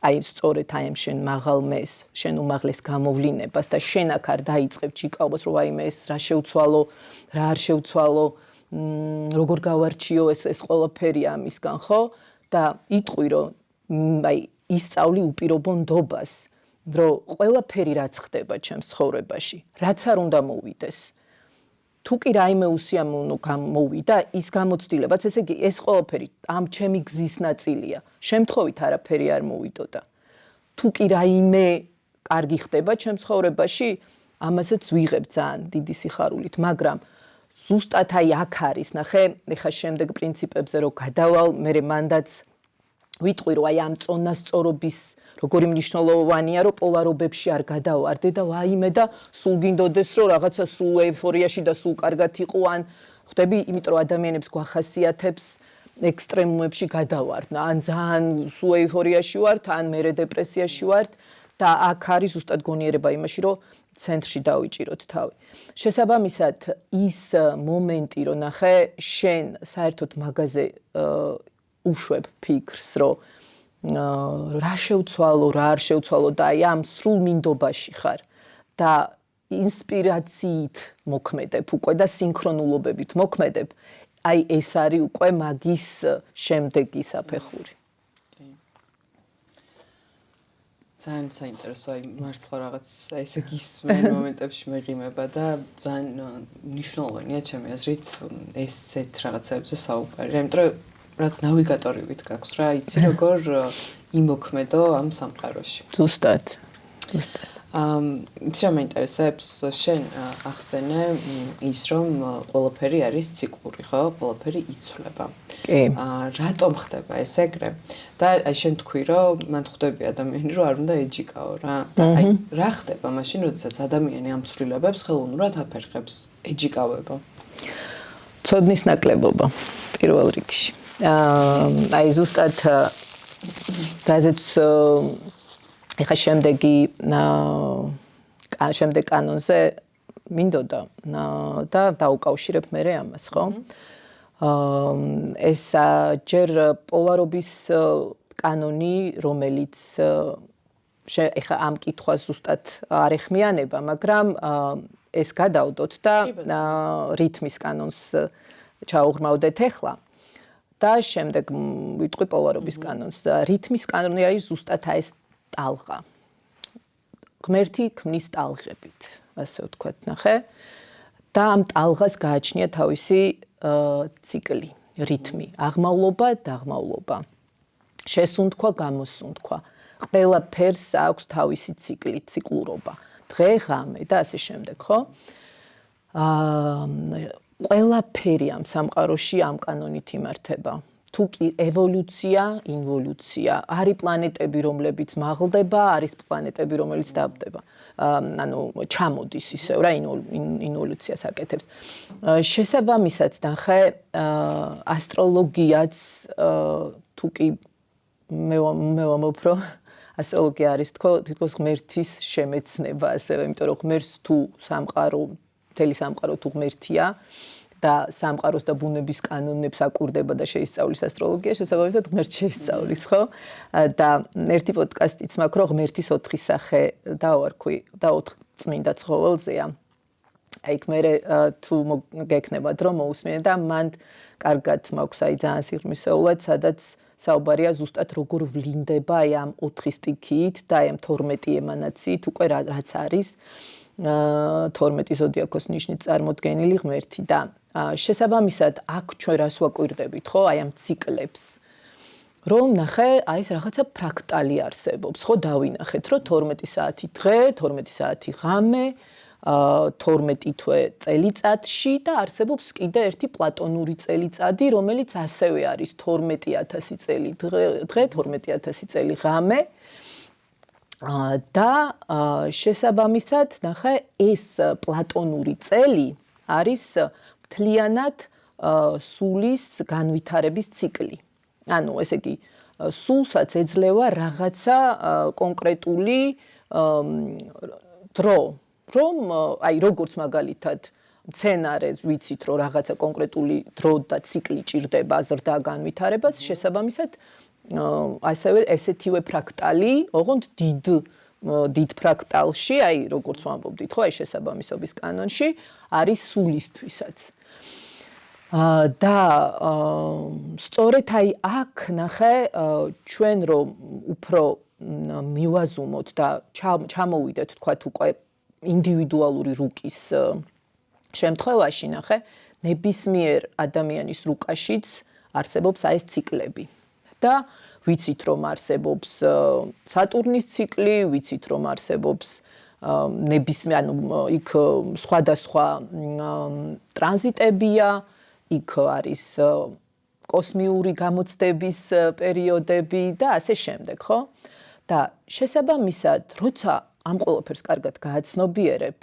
აი სწორედ აი ამ შენ მაღალ მეს შენ უმაღლეს გამოვლინებას და შენ აქ არ დაიწყებ ჩიკაობას რომ აი მე ეს რა შევცვალო რა არ შევცვალო როგორ გავარჩიო ეს ყველაფერი ამისგან ხო და იტყვი რომ აი ისწავლი უპირობო ნდობას რომ ყველაფერი რაც ხდება ჩემს ცხოვრებაში რაც არ უნდა მოვიდეს თუ კი რაიმე უსიამოვნო გამოვიდა ის გამოცდილებაც ესე იგი ეს ყველაფერი ამ ჩემი გზის ნაწილია შემთხვევით არაფერი არ მოვიდოდა თუ კი რაიმე კარგი ხდება ჩემს ცხოვრებაში ამასაც ვიღებ ძალიან დიდი სიხარულით მაგრამ ზუსტად აი აქ არის ნახე ეხა შემდეგ პრინციპებზე რომ გადავალ მე მანდაც ვიტყვი რომ აი ამ წონასწორობის როგორი მნიშვნელოვანია რომ პოლარობებში არ გადავარდე და ვაიმე და სულ გინდოდეს რომ რაღაცა სულ ეიფორიაში და სულ კარგად იყო ან ხვდები იმიტომ რომ ადამიანებს გვახასიათებს ექსტრემუმებში გადავარდნა ან ძალიან სულ ეიფორიაში ვართ ან მერე დეპრესიაში ვართ და აქ არის ზუსტად გონიერება იმაში რომ ცენტრში დავიჭიროთ თავი. შესაბამისად ის მომენტი რომ ნახე შენ საერთოდ მაგაზე უშვებ ფიქრს რომ რა შევცვალო, რა არ შევცვალო და აი ამ სრულ მინდობაში ხარ და ინსპირაციით მოქმედებ უკვე და სინქრონულობებით მოქმედებ, აი ეს არის უკვე მაგის შემდეგი საფეხური. ძალიან საინტერესო, აი მართლა რაღაც ესე გისმე მომენტებში მეღიმება და ძალიან მნიშვნელოვანია ჩემი აზრით ესეთ რაღაცებზე საუბარი, იმიტომ რომ რაც ნავიგატორივით გაქვს რა, იცი როგორ იმოქმედო ამ სამყაროში. ზუსტად. იცი რა მაინტერესებს, შენ ახსენე ის რომ ყველაფერი არის ციკლური, ხო? ყველაფერი იცვლება. კი. რატომ ხდება ეს ეგრე? და აი შენ თქვი რომ მან ხვდები ადამიანი რომ არ უნდა ეჯიკაო რა. და აი რა ხდება მაშინ, როდესაც ადამიანი ამ ცვლილებებს ხელოვნურად აფერხებს, ეჯიკავება? ცოდნის ნაკლებობა პირველ რიგში. აი ზუსტად დაზეც ეხა შემდეგ კანონზე მინდოდა და დაუკავშირებ მე ამას ხო? ეს ჯერ პოლარობის კანონი რომელიც ეხა ამ კითხვას ზუსტად არ ეხმიანება, მაგრამ ეს გადავდოთ და რითმის კანონს ჩაუღრმავდეთ ახლა. და შემდეგ ვიტყვი პოლარობის კანონს. რითმის კანონი არის ზუსტად ეს ტალღა. ღმერთი ქმნის ტალღებით, ასე ვთქვათ, ნახე. და ამ ტალღას გააჩნია თავისი ციკლი, რითმი, აღმავლობა, დაღმავლობა. შესუნთქვა, გამოსუნთქვა. ყველაფერს აქვს თავისი ციკლი, ციკლურობა. დღე, ღამე და ასე შემდეგ, ხო? ყველაფერი ამ სამყაროში ამ კანონით იმართება. თუ კი evолუცია, ინვოლუცია, არის პლანეტები, რომლებიც მაღლდება, არის პლანეტები, რომელიც დაბდება. ანუ ჩამოდის ისევ რა ინვოლუციას აკეთებს. შესაბამისად, ნახე, ასტროლოგიაც თუ კი მე ვამბობ, რომ ასტროლოგია არის თითქოს ღმერთის შემეცნება, ასევე, იმიტომ რომ ღმერთს თუ სამყარო, მთელი სამყარო თუ ღმერთია და სამყაროს და ბუნების კანონებს აკვირდება და შეისწავლის ასტროლოგია, შესაბამისად ღმერთს შეისწავლის, ხო? და ერთი პოდკასტიც მაქვს, რომ ღმერთის 4 სახე დავარქვი და 4 წმინდა ცხოველზეა. აი იქ მე თუ გექნება დრო მოусმინე და მან კარგად მაქვს აი ძალიან სიღრმისეულად, სადაც საუბარია ზუსტად როგორ ვლინდება აი ამ 4 სტიქით და აი ამ 12 ემანაციით უკვე რაც არის 12 ზოდიაქოს ნიშნით წარმოდგენილი ღმერთი და შესაბამისად აქ ჩვენ რას ვაკვირდებით, ხო? აი ამ ციკლებს. რომ ნახე, აი ეს რაღაცა ფრაქტალი არსებობს, ხო? დავინახეთ, რომ 12 საათი დღე, 12 საათი ღამე, 12 თვე წელიწადში და არსებობს კიდე ერთი პლატონური წელიწადი, რომელიც ასევე არის 12000 წელი დღე, 12000 წელი ღამე. და შესაბამისად, ნახე, ეს პლატონური წელი არის მთლიანად სულის განვითარების ციკლი. ანუ, ესე იგი, სულსაც ეძლევა რაღაცა კონკრეტული დრო, რომ აი როგორც მაგალითად მცენარეს ვიცით, რომ რაღაცა კონკრეტული დრო და ციკლი ჭირდება ზრდა განვითარებას, შესაბამისად ასევე ესეთივე ფრაქტალი, ოღონდ დიდ ფრაქტალში, აი როგორც ვამბობდით, ხო, აი შესაბამისობის კანონში არის სულისთვისაც. და სწორედ აი აქ ნახე ჩვენ რომ უფრო მივაზუმოთ და ჩამოვიდეთ თქვათ უკვე ინდივიდუალური რუკის შემთხვევაში, ნახე, ნებისმიერ ადამიანის რუკაშიც არსებობს აი ეს ციკლები. და ვიცით რომ არსებობს სატურნის ციკლი, ვიცით რომ არსებობს ნებისმიერ ანუ იქ სხვადასხვა ტრანზიტებია, იქ არის კოსმიური გამოცდების პერიოდები და ასე შემდეგ, ხო? და შესაბამისად, როცა ამ ყველაფერს კარგად გააცნობიერებ,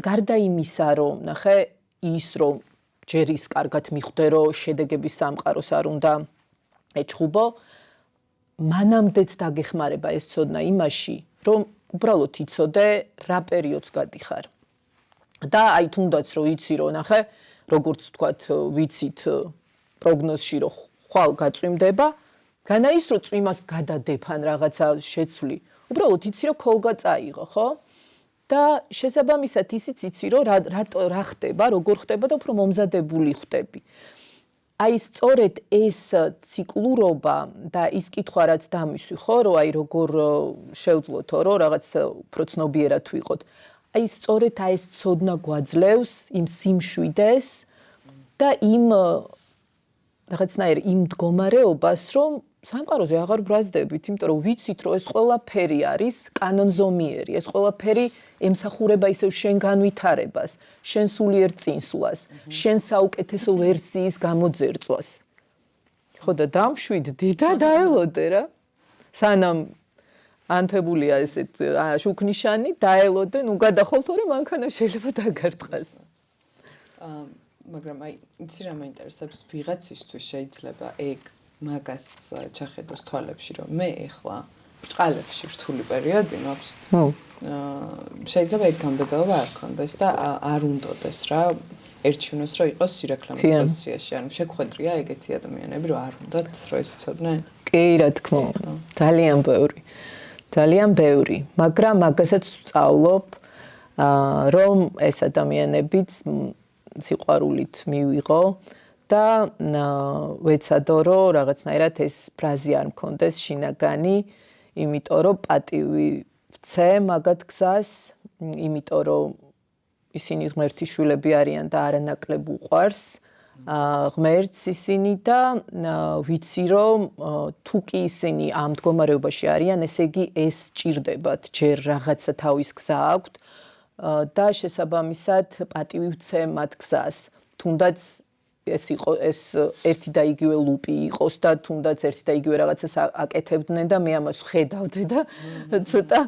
გარდა იმისა, რომ ნახე, ის რომ ჯერ ის კარგად მიხვდე, რომ შედეგების სამყაროს არ უნდა ეჩხუბო, მანამდეც დაგეხმარება ეს ცოდნა იმაში, რომ უბრალოდ იცოდე რა პერიოდს გადიხარ. და აი თუნდაც რომ იცი რომ ნახე, როგორც თქვათ, ვიცით პროგნოზში რომ ხვალ გაწვიმდება, განა ის რომ წვიმას გადადებ ან რაღაცა შეცვლი, უბრალოდ იცი რომ ქოლგა წაიღო, ხო? და შესაბამისად ისიც იცი რომ რა ხდება, როგორ ხდება და უფრო მომზადებული ხდები. აი სწორედ ეს ციკლურობა და ის კითხვა რაც დამისვი, ხო, რომ აი როგორ შევძლოთო, რომ რაღაც უფრო ცნობიერად ვიყოთ. აი სწორედ აი ეს ცოდნა გვაძლევს იმ სიმშვიდეს და იმ რაღაცნაირ იმ მდგომარეობას, რომ სამყაროზე აღარ ბრაზდებით, იმიტომ რომ ვიცით, რომ ეს ყველაფერი არის კანონზომიერი, ეს ყველაფერი ემსახურება ისევ შენ განვითარებას, შენ სულიერ წინსვლას, შენ საუკეთესო ვერსიის გამოძერწვას. ხო და დამშვიდდი და დაელოდე რა. სანამ ანთებულია ესეთ შუქნიშანი, დაელოდე, ნუ გადახოლ თორე მანქანა შეიძლება დაგარტყას. მაგრამ აი, იცი რა მაინტერესებს, ვიღაცისთვის შეიძლება ეგ მაგას ჩახედოს თვალებში, რომ მე ეხლა ბრწყალებში რთული პერიოდი მაქვს. შეიძლება ეგ გამბედაობა არ ქონდეს და არ უნდოდეს რა, ერჩივნოს რომ იყოს სირაქლემის პოზიციაში. ანუ შეგხვედრია ეგეთი ადამიანები, რომ არ უნდათ რომ ეს იცოდნენ? კი, რა თქმა უნდა. ძალიან ბევრი. ძალიან ბევრი, მაგრამ მაგასაც ვსწავლობ რომ ეს ადამიანებიც სიყვარულით მივიღო და ვეცადო რომ რაღაცნაირად ეს ფრაზი არ მქონდეს შინაგანი, იმიტომ რომ პატივი ვცე მაგათ გზას, იმიტომ რომ ისინი ღმერთის შვილები არიან და არანაკლებ უყვარს ღმერთს ისინი და ვიცი რომ თუ კი ისინი ამ მდგომარეობაში არიან, ესე იგი ეს ჭირდებათ, ჯერ რაღაცა თავის გზა აქვთ და შესაბამისად პატივი ვცე მათ გზას. თუნდაც ეს ერთი და იგივე ლუპი იყოს და თუნდაც ერთი და იგივე რაღაცას აკეთებდნენ და მე ამას ხედავდი და ცოტა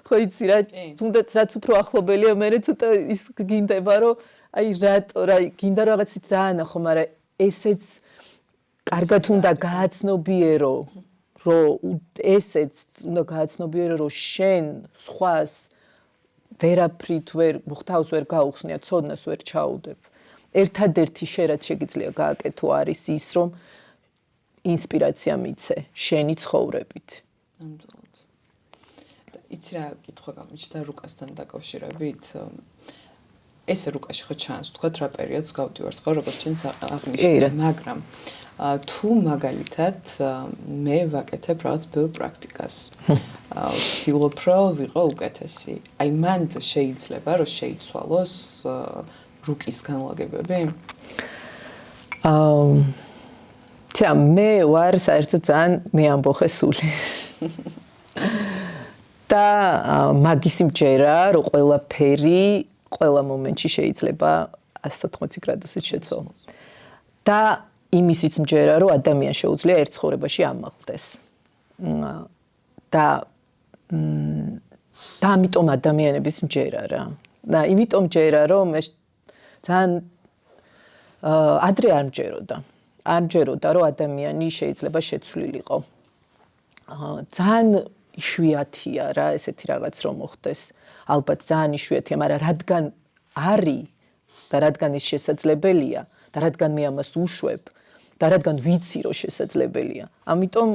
ხო იცი რა თუნდაც რაც უფრო ახლობელია მე ცოტა ის გინდება რომ აი რატო რა გინდა რაღაცით დაანახო, მაგრამ ესეც კარგად უნდა გააცნობიერო რომ ესეც უნდა გააცნობიერო რომ შენ სხვას ვერაფრით ვერ მხთავს ვერ გაუხსნია, ცოდნას ვერ ჩაუდებ. ერთადერთი შენ რაც შეგიძლია გააკეთო არის ის რომ ინსპირაცია მიცე შენი ცხოვრებით. ნამდვილად. იცი რა კითხვა გამიჩნდა რუკასთან დაკავშირებით? ეს რუკაში ხო ჩანს, თქვა რა პერიოდს გავდივართ ხო, როგორც ჩვენც აღნიშნეთ, მაგრამ თუ მაგალითად მე ვაკეთებ რაღაც ბევრ პრაქტიკას. ვცდილობ რომ ვიყო უკეთესი. აი მან შეიძლება რომ შეიცვალოს რუკის განლაგებები? მე ვარ საერთოდ ძალიან მეამბოხესული. და მაგის მჯერა რომ ყველაფერი ყველა მომენტში შეიძლება 180 გრადუსით შეცვალოს. და იმისიც მჯერა რომ ადამიანს შეუძლია ერთ ცხოვრებაში ამაღლდეს. და ამიტომ ადამიანების მჯერა რა. და იმიტომ მჯერა რომ მე ძალიან ადრე არ მჯეროდა რომ ადამიანი შეიძლება შეცვლილიყო. ძალიან იშვიათია რა ესეთი რაღაც რომ მოხდეს. ალბათ ძალიან იშვიათია, მაგრამ რადგან არის და რადგან ის შესაძლებელია და რადგან მე ამას უშვებ და რადგან ვიცი რომ შესაძლებელია, ამიტომ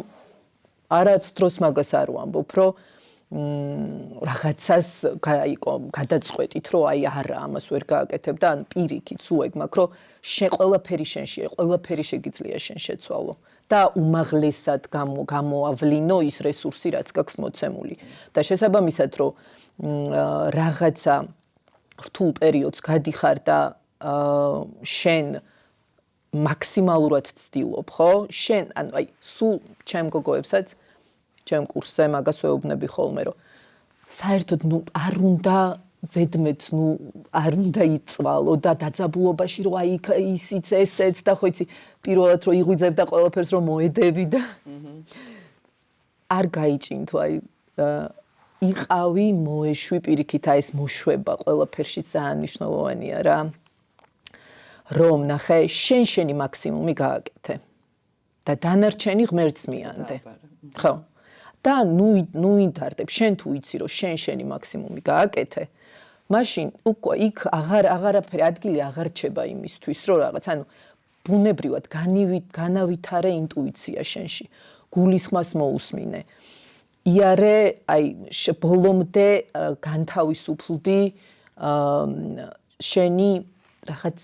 არაც დროს მაგას არ ვამბობ, რომ რაღაცას გადაწყვეტით, რომ აი არა, ამას ვერ გააკეთებ და ან პირიქით სუეგ მაქვს, რომ ყველაფერი შენშია, ყველაფერი შეგიძლია შენ შეცვალო და უმაღლესად გამოავლინო ის რესურსი, რაც გაქვს მოცემული. და შესაბამისად, რომ რაღაცა რთულ პერიოდს გადიხარ და შენ მაქსიმალურად ცდილობ, ხო? შენ ანუ აი სულ ჩემ გოგოებსაც ჩემ კურსზე მაგას ვეუბნები ხოლმე, რომ საერთოდ არ უნდა ზედმეტ არ უნდა იწვალო და დაძაბულობაში რომ აი ისიც ესეც და ხო იცი პირველად რომ იღვიძებ და ყველაფერს რომ მოედები და არ გაიჭინთო აი იყავი მოეშვი პირიქით აი ეს მოშვება ყველაფერში ძალიან მნიშვნელოვანია რა რომ ნახე შენი მაქსიმუმი გააკეთე და დანარჩენი ღმერთს მიანდე ხო და ნუ ინტარდებ შენ თუ იცი რომ შენი მაქსიმუმი გააკეთე მაშინ უკვე იქ აღარაფერი ადგილი აღარ რჩება იმისთვის რომ რაღაც ანუ ბუნებრივად განავითარე ინტუიცია შენში გულისხმას მოусმინე იარე აი ბოლომდე განთავისუფლდი შენი რაღაც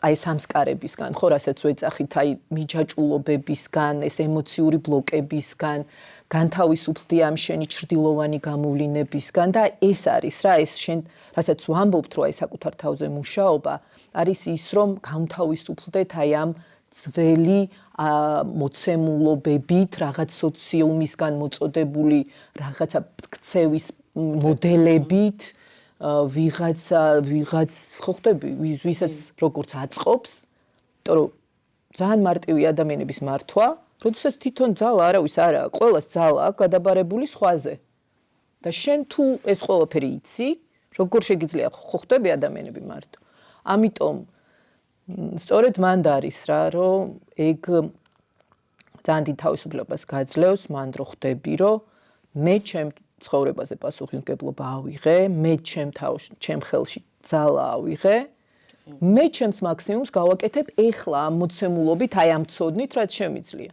აი სამსკარებისგან ხო რასაც ვეძახით აი მიჯაჭულობებისგან ეს ემოციური ბლოკებისგან განთავისუფლდი ამ შენი ჩრდილოვანი გამოვლინებისგან და ეს არის რა ეს შენ რასაც ვამბობთ რომ აი საკუთარ თავზე მუშაობა არის ის რომ განთავისუფლდეთ აი ამ ძველი მოცემულობებით რაღაც სოციუმისგან მოწოდებული რაღაცა ქცევის მოდელებით ვიღაც ხო ხდები ვისაც როგორც აწყობს იმიტომ რომ ძალიან მარტივი ადამიანების მართვა როდესაც თვითონ ძალა არავის არაა ყველას ძალა აქვს გადაბარებული სხვაზე და შენ თუ ეს ყველაფერი იცი როგორ შეგიძლია ხო ხდები ადამიანები მარტო ამიტომ სწორედ მანდ არის რა რომ ეგ ძალიან დიდ თავისუფლებას გაძლევს მანდ რო ხდები რომ მე ჩემ ცხოვრებაზე პასუხისმგებლობა ავიღე მე ჩემ ხელში ძალა ავიღე მე ჩემს მაქსიმუმს გავაკეთებ ეხლა ამ მოცემულობით აი ამ ცოდნით რაც შემიძლია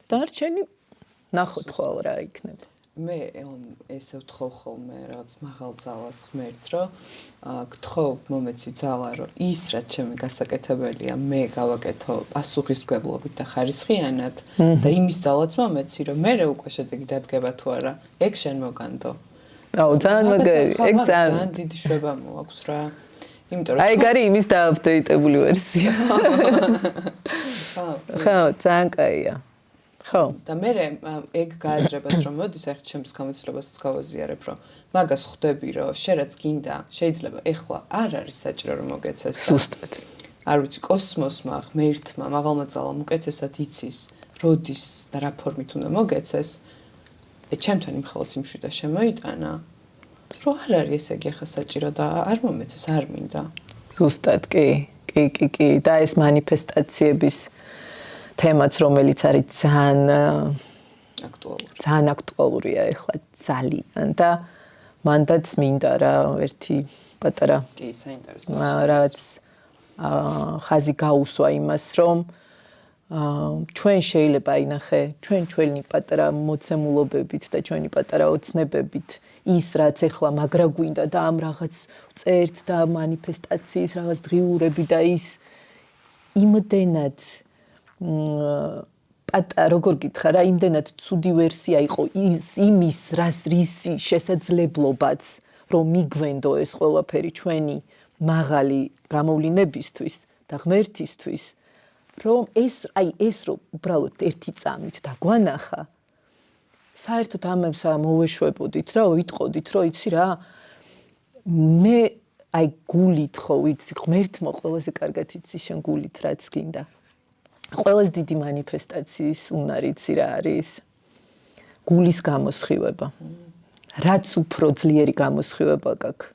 დარჩენი ნახოთ ხოლმე რა იქნება მე ესე ვთხოვ ხოლმე რაღაც მაღალ ძალას ღმერთს, რომ გთხოვ მომეცი ძალა, რომ ის რაც ჩემი გასაკეთებელია, მე გავაკეთო პასუხისმგებლობით და ხარისხიანად და იმის ძალაც მომეცი, რომ მე უკვე შედეგი დადგება თუ არა, ეგ შენ მოგანდო. აუ, ძალიან მაგარი, ეგ ძალიან დიდი შვება მოაქვს რა. იმიტომ რომ აი, გარი იმის დააპდეიტებული ვერსია. ხო, ძალიან კაია. ხო. და მე ეგ გააზრებას რომ მოდის ახლა ჩემს გამოცდილებასაც გავაზიარებ რომ მაგას ხვდები რომ შენ რაც გინდა შეიძლება ეხლა არ არის საჭირო რომ მოგეცეს და ზუსტად. არ ვიცი კოსმოსმა ღმერთმა მაღალმა ძალამ უკეთესად იცის როდის და რა ფორმით უნდა მოგეცეს ჩემთან იმ ხელს იმშვიდა შემოიტანა რომ არ არის ესე იგი ახლა საჭირო და არ მომეცეს არ მინდა ზუსტად კი და ეს მანიფესტაციების თემაც რომელიც არის ძალიან აქტუალურია ეხლა ძალიან და მანდაც მინდა რა ერთი პატარა კი საინტერესო რაღაც ხაზი გაუსვა იმას რომ ჩვენ შეიძლება აინახე ჩვენი პატარა მოცემულობებით და ჩვენი პატარა ოცნებებით ის რაც ეხლა მაგრა გვინდა და ამ რაღაც წერთ და მანიფესტაციის რაღაც დღიურები და ის იმდენად როგორ გითხრა რა იმდენად ცუდი ვერსია იყო იმის რისი შესაძლებლობაც რომ მიგვენდო ეს ყველაფერი ჩვენი მაღალი გამოვლინებისთვის და ღმერთისთვის რომ ეს რომ უბრალოდ ერთი წამით დაგვანახა საერთოდ ამებს მოვეშვებოდით რა ვიტყოდით რომ იცი რა მე აი გულით ხო ვიცი ღმერთმა ყველაზე კარგად იცი შენ გულით რაც გინდა ყველაზე დიდი მანიფესტაციის უნარიც რა არის გულის გამოსხივება რაც უფრო ძლიერი გამოსხივება გაქვს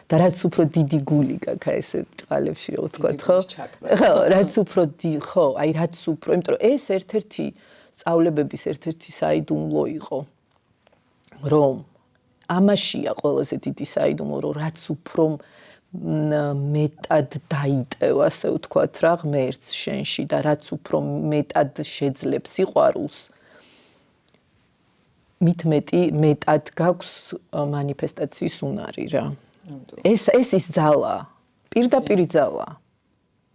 და რაც უფრო დიდი გული გაქვს ესე წყალებში რო ვთქვათ ხო რაც უფრო ხო აი რაც უფრო იმიტომ რომ ეს ერთ-ერთი სწავლებების ერთ-ერთი საიდუმლო იყო რომ ამაშია ყველაზე დიდი საიდუმლო რომ რაც უფრო მეტად დაიტევ ასე ვთქვათ რა ღმერთს შენში და რაც უფრო მეტად შეძლებს სიყვარულს მეტად გაქვს მანიფესტაციის უნარი რა ეს ის ძალა პირდაპირ ძალა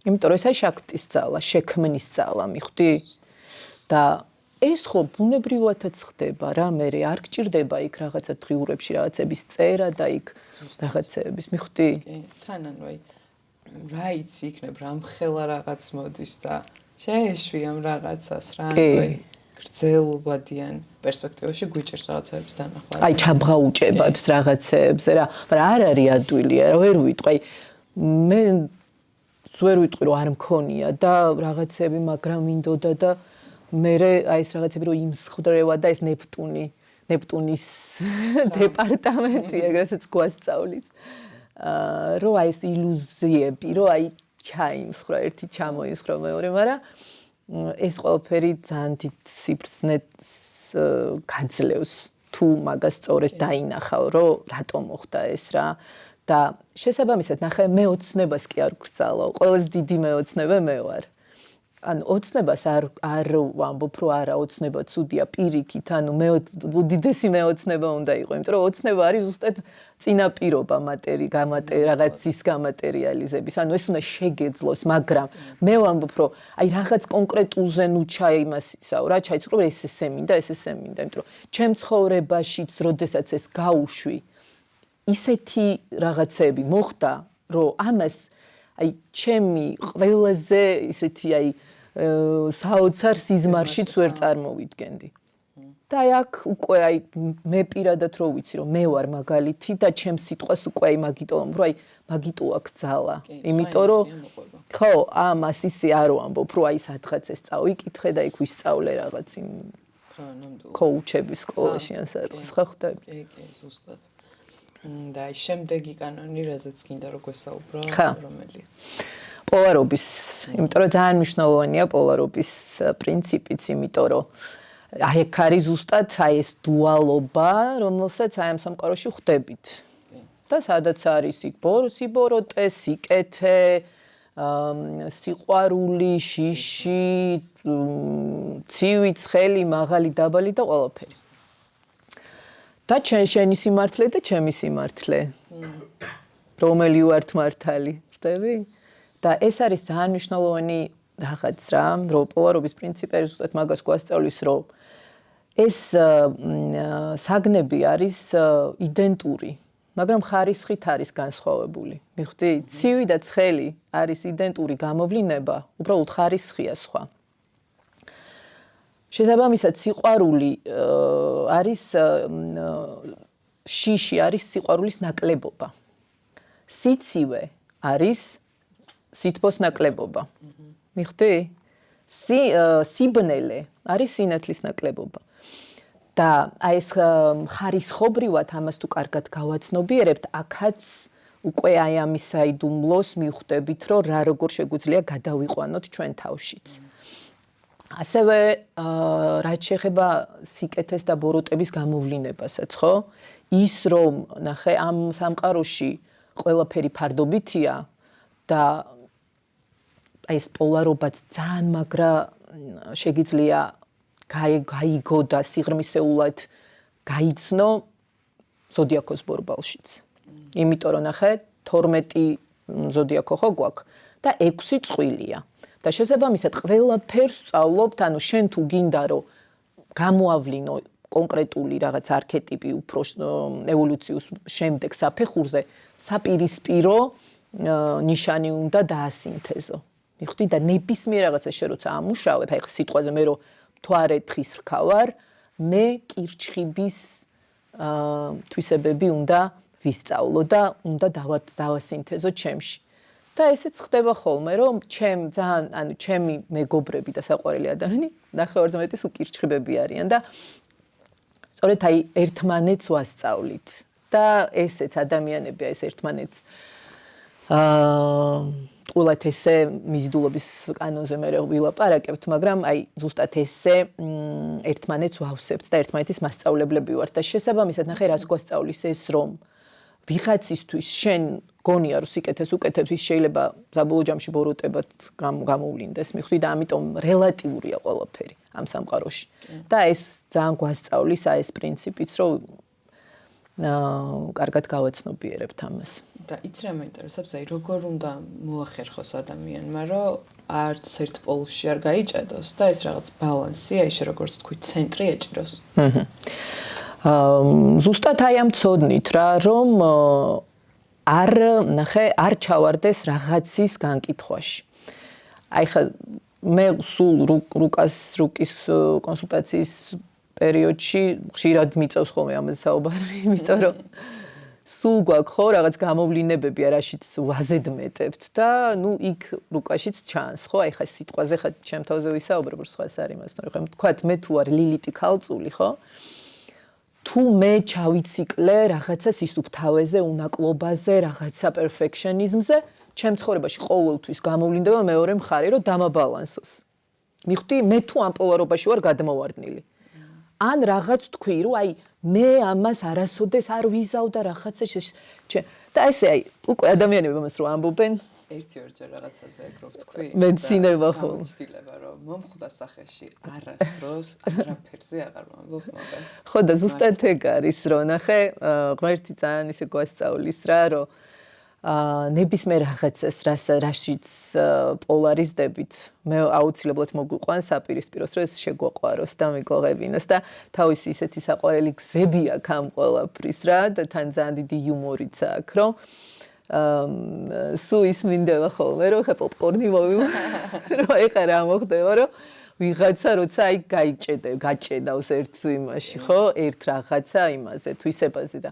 იმიტომ რომ ეს შაქტის ძალა შექმნის ძალა მიხვდი და ეს ხო ბუნებრივადაც ხდება რა მე არ გჭირდება იქ რაღაცა დღიურებში რაღაცების წერა და იქ რაღაცების მიხვდი კი თან ანუ აი რა იცი იქნებ რამხელა რაღაც მოდის და შეეშვი ამ რაღაცას რა აი გრძელვადიან პერსპექტივაში გვიჭერს რაღაცების დანახვა აი ჩაბღაუჭებებს რაღაცებზე რა მაგრამ არ არის ადვილია ვერ ვიტყვი აი მე ვერ ვიტყვი რომ არ მქონია და რაღაცები მაგრამ მინდოდა და მე აი ეს რაღაცები რომ იმსხვდრევა და ეს ნეპტუნის დეპარტამენტი ეგრესაც გვასწავლის რომ აი ეს ილუზიები რომ აი ჩაიმსხვრა ერთი ჩამოისხრო მეორე მაგრამ ეს ყველაფერი ძალიან დიდ სიბრძნეს გაძლევს თუ მაგას სწორედ დაინახავ რომ რატომ მოხდა ეს რა და შესაბამისად ნახე მე ოცნებას კი არ გრძალავ ყველაზე დიდი მეოცნებე მე ვარ ანუ ოცნებას არ ვამბობ რომ არა ოცნება ცუდია პირიქით ანუ მე უდიდესი მეოცნება უნდა იყო იმიტომ რომ ოცნება არის ზუსტად წინაპირობა რაღაცის გამატერიალიზების ანუ ეს უნდა შეგეძლოს მაგრამ მე ვამბობ რომ აი რაღაც კონკრეტულზე ნუ ჩაიმასისაო რა ჩაიწყრო ესე მინდა იმიტომ რომ ჩემ ცხოვრებაშიც როდესაც ეს გაუშვი ისეთი რაღაცები მოხდა რომ ამას აი ჩემი ყველაზე ისეთი აი საოცარ სიზმარშიც ვერ წარმოვიდგენდი. და აი აქ უკვე აი მე პირადად რო ვიცი რომ მე ვარ მაგალითი და ჩემს სიტყვას უკვე აი მაგიტომ რომ აი მაგიტო აქვს ძალა. იმიტომ რომ ხო, ამას ისე არ ვამბობ რომ აი სადღაც ეს წავიკითხე და იქ ვისწავლე რაღაც იმ კოუჩების სკოლაში ან სადღაც ხო ხვდები. კი, ზუსტად. და აი შემდეგი კანონი რაზეც გინდა რომ გვესაუბრო რომელია? პოლარობის, იმიტომ რომ ძალიან მნიშვნელოვანია პოლარობის პრინციპიც, იმიტომ რომ აი აქ არის ზუსტად აი ეს დუალობა, რომელსაც აი ამ სამყაროში ხვდებით. და სადაც არის იქ სიბოროტე, სიკეთე, სიყვარული, შიში, ცივი, ცხელი, მაღალი, დაბალი და ყველაფერი. და შენი სიმართლე და ჩემი სიმართლე. რომელი ვართ მართალი, ხდები? და ეს არის ძალიან მნიშვნელოვანი რაღაც რა, რომ პოლარობის პრინციპი ზუსტად მაგას გვასწავლის, რომ ეს საგნები არის იდენტური, მაგრამ ხარისხით არის განსხვავებული. მიხვდი? ცივი და ცხელი არის იდენტური გამოვლინება, უბრალოდ ხარისხია სხვა. შესაბამისად, სიყვარული არის შიში არის სიყვარულის ნაკლებობა. სიცივე არის სითბოს ნაკლებობა. მიხვდი? სიბნელე არის სინათლის ნაკლებობა. და აი ეს ხარისხობრივად ამას თუ კარგად გავაცნობიერებთ, აქაც უკვე აი ამის საიდუმლოს მივხვდებით, რომ რა როგორ შეგვიძლია გადავიყვანოთ ჩვენ თავშიც. ასევე რაც შეეხება სიკეთეს და ბოროტების გამოვლინებასაც, ხო? ის რომ ნახე ამ სამყაროში ყველაფერი ფარდობითია და აი ეს პოლარობაც ძალიან მაგრა შეგიძლია გაიგო და სიღრმისეულად გაიცნო ზოდიაქოს ბორბალშიც. იმიტომ რომ ნახე 12 ზოდიაქო ხო გვაქვს და 6 წყვილია. და შესაბამისად ყველაფერს სწავლობთ, ანუ შენ თუ გინდა რომ გამოავლინო კონკრეტული რაღაც არქეტიპი უფრო ევოლუციის შემდეგ საფეხურზე, საპირისპირო ნიშანი უნდა დაასინთეზო. მიხვდი და ნებისმიერ რაღაცა შე როცა ამუშავებ, აი ხა სიტყვაზე მე რომ მთვარე თხის რქავარ, მე კირჩხიბის თვისებები უნდა ვისწავლო და უნდა დავასინთეზო ჩემში. და ესეც ხდება ხოლმე, რომ ჩემი მეგობრები და საყვარელი ადამიანი ნახევარზე მეტის უკირჩხიბები არიან და სწორედ აი ერთმანეთს ვასწავლით. და ესეც ადამიანები ეს ერთმანეთს ყულად ესე მიზიდულობის კანონზე მე ვილაპარაკებთ, მაგრამ აი ზუსტად ესე ერთმანეთს ვავსებთ და ერთმანეთის მასწავლებლები ვართ და შესაბამისად ნახე რას გვასწავლის ეს რომ ვიღაცისთვის შენ გონია რომ სიკეთეს უკეთებს ის შეიძლება საბოლოო ჯამში ბოროტებად გამოვლინდეს მიხვდი და ამიტომ რელატიურია ყველაფერი ამ სამყაროში და ეს ძალიან გვასწავლის აი ეს პრინციპიც რომ კარგად გავაცნობიერებთ ამას და იც რა მეინტერესებს აი როგორ უნდა მოახერხოს ადამიანმა რომ არც ერთ პოლუსში არ გაიჭედოს და ეს რაღაც ბალანსი აი შე როგორც თქვი ცენტრი ეჭიროს ზუსტად აი ამ ცოდნით რა რომ არ ჩავარდეს რაღაცის განკითხვაში. აი ხა მე სულ რუკის კონსულტაციის პერიოდში ხშირად მიწევს ხოლმე ამაზე საუბარი, იმიტომ რომ სულ გვაქვს ხო რაღაც გამოვლინებები რაშიც ვაზედმეტებთ და ნუ იქ რუკაშიც ჩანს ხო აი ხა სიტყვაზე ხა ჩემ თავზე ვისაუბრებ სხვა არ იმას თორე ხომ თქვა მე თუ არ ლილიტი ქალწული ხო თუ მე ჩავიციკლე რაღაცას ისუფთავეზე, უნაკლობაზე, რაღაცა პერფექშენიზმზე, ჩემ ცხოვრებაში ყოველთვის გამოვლინდება მეორე მხარე, რომ დამაბალანსოს. მიხვდი, მე თუ ამ პოლარობაში ვარ გადმოვარდნილი. ან რაღაც თქვი, რომ აი მე ამას არასოდეს არ ვიზავ და რაღაცა და ესე აი უკვე ადამიანები ამას რო ამბობენ ერთი-ორჯერ რაღაცაზე ეგროვ თქვი. მეცინება ხო. გამოცდილება რომ მომხვდა სახეში არასდროს არაფერზე აღარ ვამბობ მაგას. ხო და ზუსტად ეგ არის რომ ნახე ღმერთი ძალიან ისე გვასწავლის რა რომ ნებისმიერ რაღაცას რაშიც პოლარიზდებით მე აუცილებლად მოგვიყვანს საპირისპიროს რომ ეს შეგვაყვაროს და მიგვაღებინოს და თავისი ისეთი საყვარელი გზები აქვს ამ ყველაფრის რა და თან ძალიან დიდი იუმორიც აქვს რომ სულ ის მინდება ხოლმე რომ ხა პოპკორნი მოვივა რომ ეხა რა მოხდება რომ ვიღაცა როცა აი გაჭედავს ერთ იმაში ხო ერთ რაღაცა იმაზე თვისებაზე და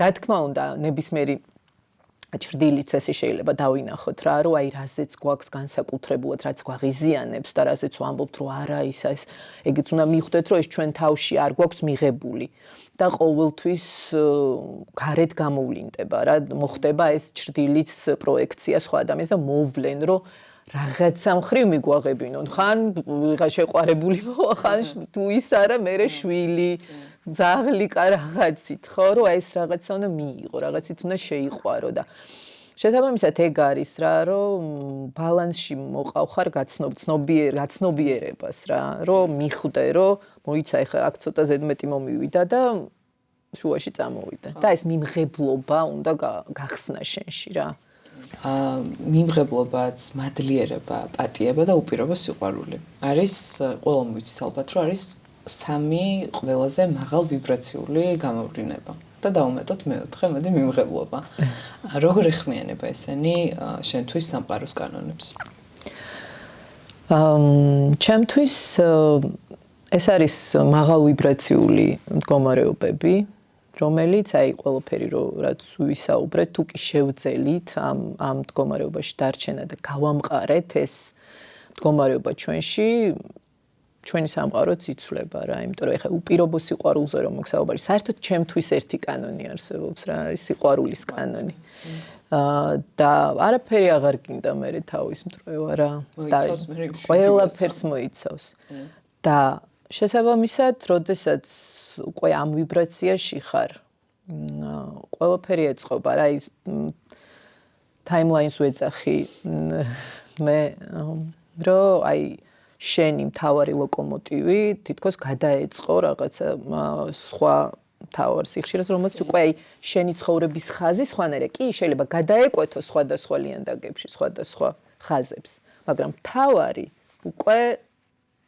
რა თქმა უნდა ნებისმიერი ჭრდილიც ესე შეიძლება დავინახოთ რა რომ აი რაზეც გვაქვს განსაკუთრებულად რაც გვაღიზიანებს და რაზეც ვამბობთ რომ არა ის ეგეც უნდა მიხვდეთ რომ ეს ჩვენ თავში არ გვაქვს მიღებული და ყოველთვის გარეთ გამოვლინდება რა მოხდება ეს ჭრდილიც პროექცია სხვა ადამიანს და მოვლენ რომ რაღაცა მხრივ მიგვაღებინონ ხან ვიღა შეყვარებული მოვა ხან თუ ის არა მერე შვილი ზაღლიკა რაღაცით ხო რომ ეს რაღაცა უნდა მიიღო რაღაცით უნდა შეიყვარო და შესაბამისად ეგ არის რა რომ ბალანსში მოყავხარ გაცნობიერებას რა რომ მიხვდე რომ მოიცა ეხა აქ ცოტა ზედმეტი მომივიდა და შუაში წამოვიდა. და ეს მიმღებლობა უნდა გახსნა შენში რა. მიმღებლობაც, მადლიერება, პატიება და უპირობო სიყვარული. არის ყველა მოიცით ალბათ, რომ არის 3 ყველაზე მაღალ ვიბრაციული გამოვლინება. და დავუმეტოთ მეოთხე, მოდი მიმღებლობა. როგორ ეხმიანება ესენი შენთვის სამყაროს კანონებს? ჩემთვის ეს არის მაღალ ვიბრაციული მდგომარეობები, რომელიც აი ყველაფერი რაც ვისაუბრეთ, თუ კი შევძელით ამ მდგომარეობაში დარჩენა და გავამყარეთ ეს მდგომარეობა ჩვენში, ჩვენი სამყაროც იცვლება რა, იმიტომ რომ ეხლა უპირობო სიყვარულზე რომ მოგსაუბარი, საერთოდ ჩემთვის ერთი კანონი არსებობს რა, არის სიყვარულის კანონი. და არაფერი აღარ გინდა მე თავის მტრევა რა და ყველაფერს მოიცავს. და შესაბამისად, როდესაც უკვე ამ ვიბრაციაში ხარ, ყველაფერი ეწყობა რა, ის timelines ვეძახი მე რომ აი შენი მთავარი ლოკომოტივი თითქოს გადაეწყო რაღაცა სხვა მთავარ სიხშირეს, რომელიც უკვე აი შენი ცხოვრების ხაზი სხვანაირად კი შეიძლება გადაეკვეთო სხვადასხვა ლიანდაგებში, სხვადასხვა ხაზებს, მაგრამ მთავარი უკვე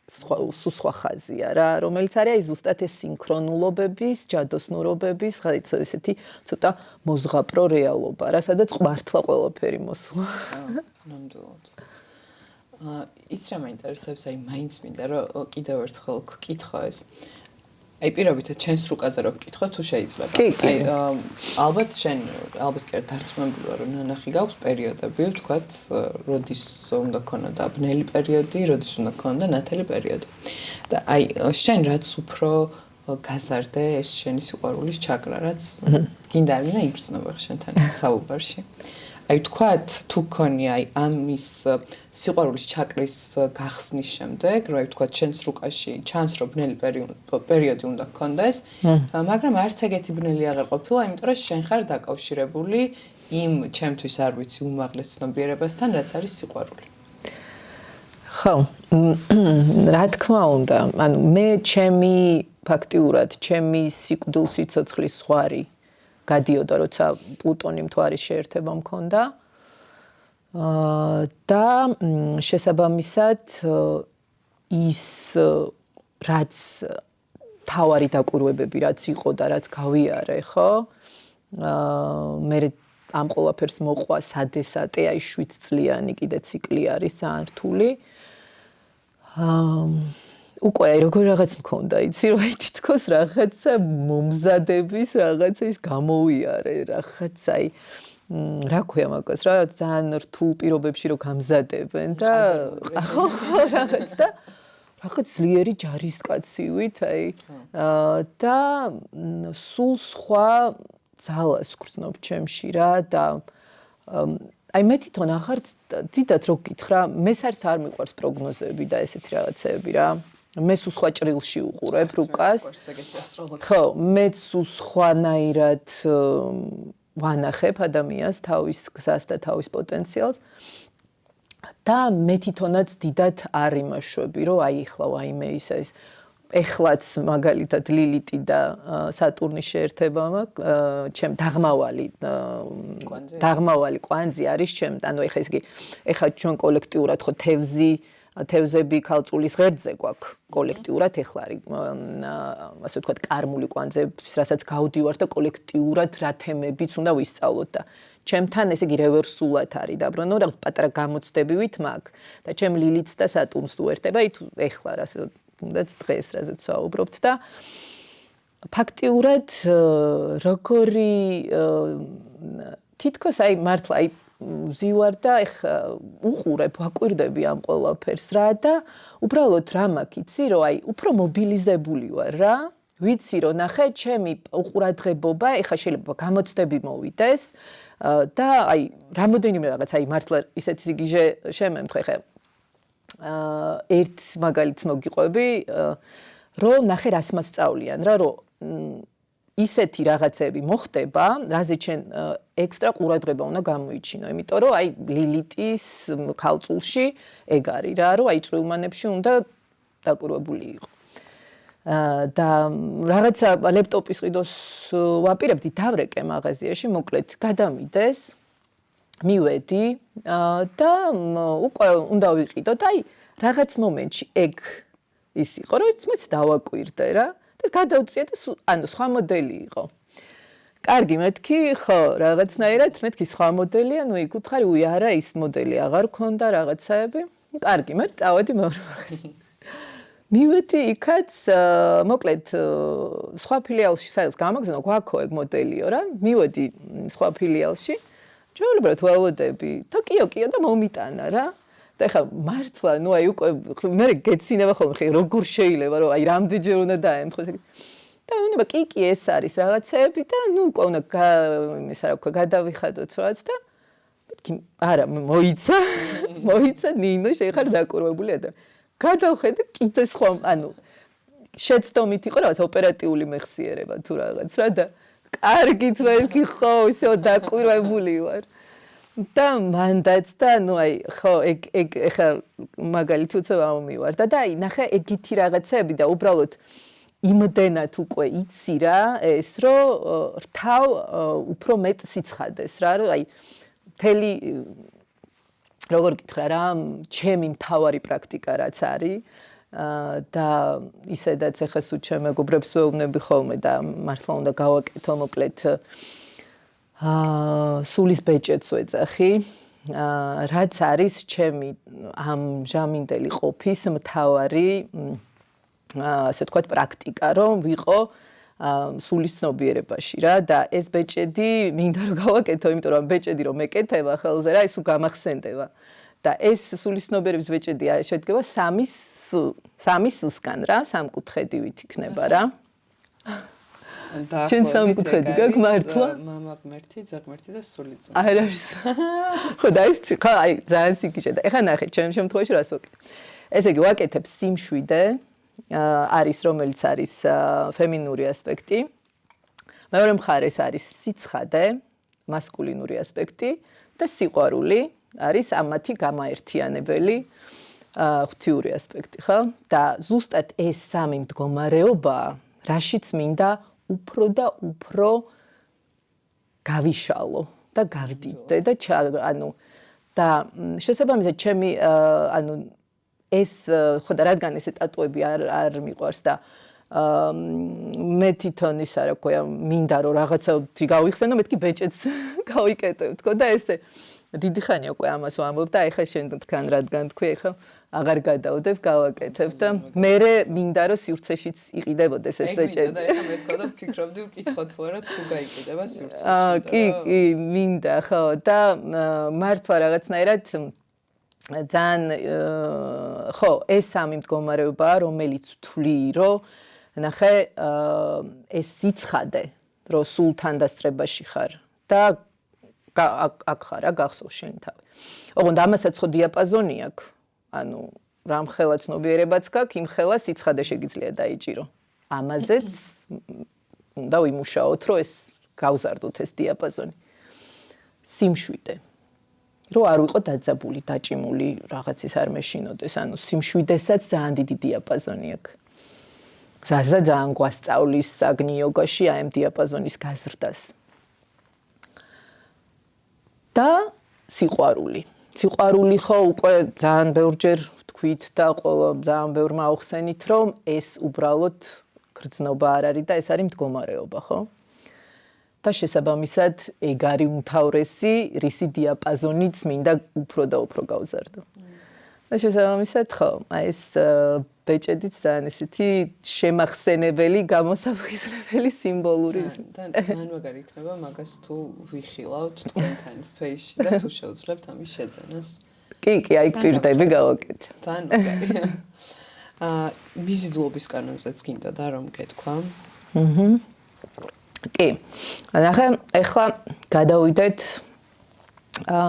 სხვა ხაზია რა, რომელიც არის აი ზუსტად ეს სინქრონულობების, ჯადოსნურობების, ესეთი ცოტა მოზღაპრო რეალობა რა, სადაც მართლა ყველაფერი მოსვლა. ნამდვილად. იც რა მაინტერესებს, აი მაინც მინდა რომ კიდევ ერთხელ გკითხო ეს. აი პირობითად ჩვენს რუკაზე რო გკითხო თუ შეიძლება. აი ალბათ კი დარწმუნებული რომ ნანახი გაქვს პერიოდები, ვთქვათ, როდის უნდა ქონოდა ბნელი პერიოდი, როდის უნდა ქონოდა ნათელი პერიოდი. და აი შენ რაც უფრო გაზარდე ეს შენი სიყვარულის ჩაკრა, რაც გინდა არ გინდა იგრძნობა შენთან საუბარში. აი ვთქვათ, თუ გქონია აი ამის სიყვარულის ჩაკრის გახსნის შემდეგ, რომ აი ვთქვათ, შენს რუკაში ჩანს რომ ბნელი პერიოდი უნდა გქონდეს, მაგრამ არც ეგეთი ბნელი აღარ ყოფილა, იმიტომ რომ შენ ხარ დაკავშირებული იმ ჩემთვის არ ვიცი უმაღლეს ცნობიერებასთან, რაც არის სიყვარული. ხო, რა თქმა უნდა, ანუ მე ფაქტიურად ჩემი სიკვდილსიცოცხლის ზღვარი გადიოდა, როცა პლუტონი მთვარის შეერთება მქონდა. და შესაბამისად ის რაც თავარი დაკვირვებები რაც იყო და რაც გავიარე, ხო? მე ამ ყველაფერს მოყვა სადესატე, აი 7 წლიანი კიდე ციკლი არის ძალიან რთული. უკვე როგორ რაღაც მქონდა, იცი რომ აი თითქოს რაღაცა მომზადების რაღაცა ის გამოვიარე, რაღაცა აი რა ქვია მაგას რა, ძალიან რთულ პირობებში რო გამზადებენ და ხო რაღაც და რაღაც ძლიერი ჯარისკაცივით აი და სულ სხვა ძალას გრძნობ ჩემში რა და აი მე თვითონ აღარ დიდად რო გითხრა, მე საერთოდ არ მიყვარს პროგნოზები და ესეთი რაღაცეები რა. მე სულ სხვა ჭრილში უყურებ რუკას. ხო, მე სულ სხვანაირად ვანახებ ადამიანს თავის გზას და თავის პოტენციალს. და მე თვითონაც დიდად არ იმაშვები, რომ აი ეხლა ვაიმე ის ეხლაც მაგალითად ლილიტი და სატურნის შეერთება მაქვს, ჩემ დაღმავალი კვანძი არის ჩემ, ანუ ეხლა ჩვენ კოლექტიურად ხო თევზები ქალწულის ღერძზე გვაქვს კოლექტიურად ეხლა არის ასე ვთქვათ კარმული კვანძების, რასაც გავდივართ და კოლექტიურად რა თემებიც უნდა ვისწავლოთ და ჩემთან ესე იგი რევერსულად არის დაბრუნო, რაღაც პატარა გამოცდებივით მაქვს და ჩემ ლილიტს და სატურნს უერთდება, ეხლა რასაც დღეს რაზეც ვსაუბრობთ და ფაქტიურად როგორი თითქოს აი მართლა აი ვზივარ და ეხა უყურებ, ვაკვირდები ამ ყველაფერს რა და უბრალოდ რა მაქვს, იცი რომ აი უფრო მობილიზებული ვარ რა, ვიცი რომ ნახე ჩემი უყურადღებობა ეხა შეიძლება გამოცდები მოვიდეს და აი რამოდენიმე რაღაც აი მართლა ისეთი სიგიჟე შემემთხე ხე ერთ მაგალითს მოგიყვები რომ ნახე რას მასწავლიან რა რომ ისეთი რაღაცები მოხდება, რაზე ჩვენ ექსტრა ყურადღება უნდა გამოიჩინო, იმიტომ რომ აი ლილიტის ქალწულში ეგ არის რა, რომ აი წვრილმანებში უნდა დაკვირვებული იყო. და რაღაცა ლეპტოპის ყიდოს ვაპირებდი, დავრეკე მაღაზიაში, მოკლედ გადამიდეს, მივედი და უკვე უნდა ვიყიდო და რაღაც მომენტში ეგ ის იყო, რომ მეც დავაკვირდე რა და გადავწიე და ანუ სხვა მოდელი იყო. კარგი, მეთქი, ხო, რაღაცნაირად მეთქი სხვა მოდელია, ნუ იკუთხარი, არა, ის მოდელი აღარ ქონდა რაღაცაები. კარგი, მე წავედი მეორე მაღაზიაში. მივედი იქაც, მოკლედ, სხვა ფილიალში, სადაც გამაგზავნა, გვაქვს ეგ მოდელიო რა. მივედი სხვა ფილიალში. ჩვეულებრივად ველოდები და კიო და მომიტანა რა. და ეხლა მართლა, ნუ აი უკვე მე გეცინება ხოლმე, ხე როგორ შეიძლება რომ აი რამდენჯერ უნდა დაემთხოს ეგ. და უნება კი ეს არის რაღაცეები და ნუ უკვე უნდა ის რა ვქვა გადავიხადოთ რაც და მეთქი არა მოიცა ნინო შეხარ დაკურვებული ადამიანი. გადავხედე კიდე სხვა ანუ შეცდომით იყო რაღაც ოპერატიული მეხსიერება თუ რაღაც რა და კარგით მეთქი ხო ისე დაკურვებული ვარ. და მანდაც და ნუ აი ხო ეგ ეხა მაგალითი უცებ ამომივარდა და აი ნახე ეგეთი რაღაცები და უბრალოდ იმდენად უკვე იცი რა ეს რომ რთავ უფრო მეტ სიცხადეს რა რომ აი მთელი როგორ გითხრა რა ჩემი მთავარი პრაქტიკა რაც არის და ისედაც ეხა სულ ჩემ მეგობრებს ვეუბნები ხოლმე და მართლა უნდა გავაკეთო მოკლედ სულის ბეჭედს ვეძახი რაც არის ჩემი ამ ჟამინდელი ყოფის მთავარი ასე თქვათ პრაქტიკა რომ ვიყო სულის ცნობიერებაში რა და ეს ბეჭედი მინდა რომ გავაკეთო იმიტომ რომ ბეჭედი რომ მეკეთება ხელზე რა ის გამახსენდება და ეს სულის ცნობიერების ბეჭედი შედგება სამი სულსგან რა სამკუთხედივით იქნება რა ჩვენ სამკუთხედი გაქვს მართლა მამა ღმერთი ძა ღმერთი და სული ძმა არ არის ხო და ეს ხა აი ძალიან სიკიშე და ეხლა ნახე ჩემ შემთხვევაში რას ვაკეთებ ესე იგი ვაკეთებ სიმშვიდე არის რომელიც არის ფემინური ასპექტი მეორე მხარეს არის სიცხადე მასკულინური ასპექტი და სიყვარული არის ამათი გამაერთიანებელი ღვთიური ასპექტი ხო და ზუსტად ეს სამი მდგომარეობა რაშიც მინდა უფრო და უფრო გავიშალო და გავდიდდე და ანუ და შესაბამისად ჩემი ანუ ეს ხო და რადგან ეს ტატუები არ მიყვარს და მე თვითონ ისა რა ქვია მინდა რომ რაღაცა გავიხსენო მეთქი ბეჭედს გავიკეთებ თქო და ესე დიდი ხანია უკვე ამას ვამბობ და ეხლა შენ თქვენ რადგან თქვი ეხლა აღარ გადავდებ გავაკეთებ და მე მინდა რომ სივრცეშიც იყიდებოდეს ეს ბეჭედი და ეხლა მე თქვა და ვფიქრობდი ვკითხოთ თუ არა თუ გაიყიდება სივრცეში კი მინდა ხო და მართლა რაღაცნაირად ძალიან ხო ეს სამი მდგომარეობაა რომელიც ვთვლი რომ ნახე ეს სიცხადე რომ სულ თანდასწრებაში ხარ და აქ ხარ რა გახსოვს შენი თავი ოღონდ ამასაც ხო დიაპაზონი აქვს ანუ რამ ხელა ცნობიერებაც გაქვს იმ ხელა სიცხადე შეგიძლია დაიჭირო ამაზეც უნდა ვიმუშაოთ რომ ეს გავზარდოთ ეს დიაპაზონი სიმშვიდე რომ არ ვიყო დაძაბული, დაჭიმული, რაღაცის არ მეშინოდეს, ანუ სიმშვიდესაც ძალიან დიდი დიაპაზონი აქვს. ზაზა ძალიან გვასწავლის საგნი იოგაში აი ამ დიაპაზონის გაზრდას. და სიყვარული. სიყვარული ხო უკვე ძალიან ბევრჯერ თქვით და ყველა ძალიან ბევრმა აუხსენით, რომ ეს უბრალოდ გრძნობა არ არის და ეს არის მდგომარეობა, ხო? და შესაბამისად ეგ არის უმთავრესი რისი დიაპაზონიც მინდა უფრო და უფრო გავზარდო. და შესაბამისად ხო, აი ეს ბეჭედიც ძალიან ისეთი შემახსენებელი, გამოსაფხიზრებელი სიმბოლური ძალიან მაგარი იქნება მაგას თუ ვიხილავთ თქვენთან სპეისში და თუ შევძლებთ ამის შეძენას. კი, აი პირდები გავაკეთე. ძალიან მაგარი. მიზიდულობის კანონზეც გინდა და რომ გეთქვა. კი. ნახე, ეხლა გადავიდეთ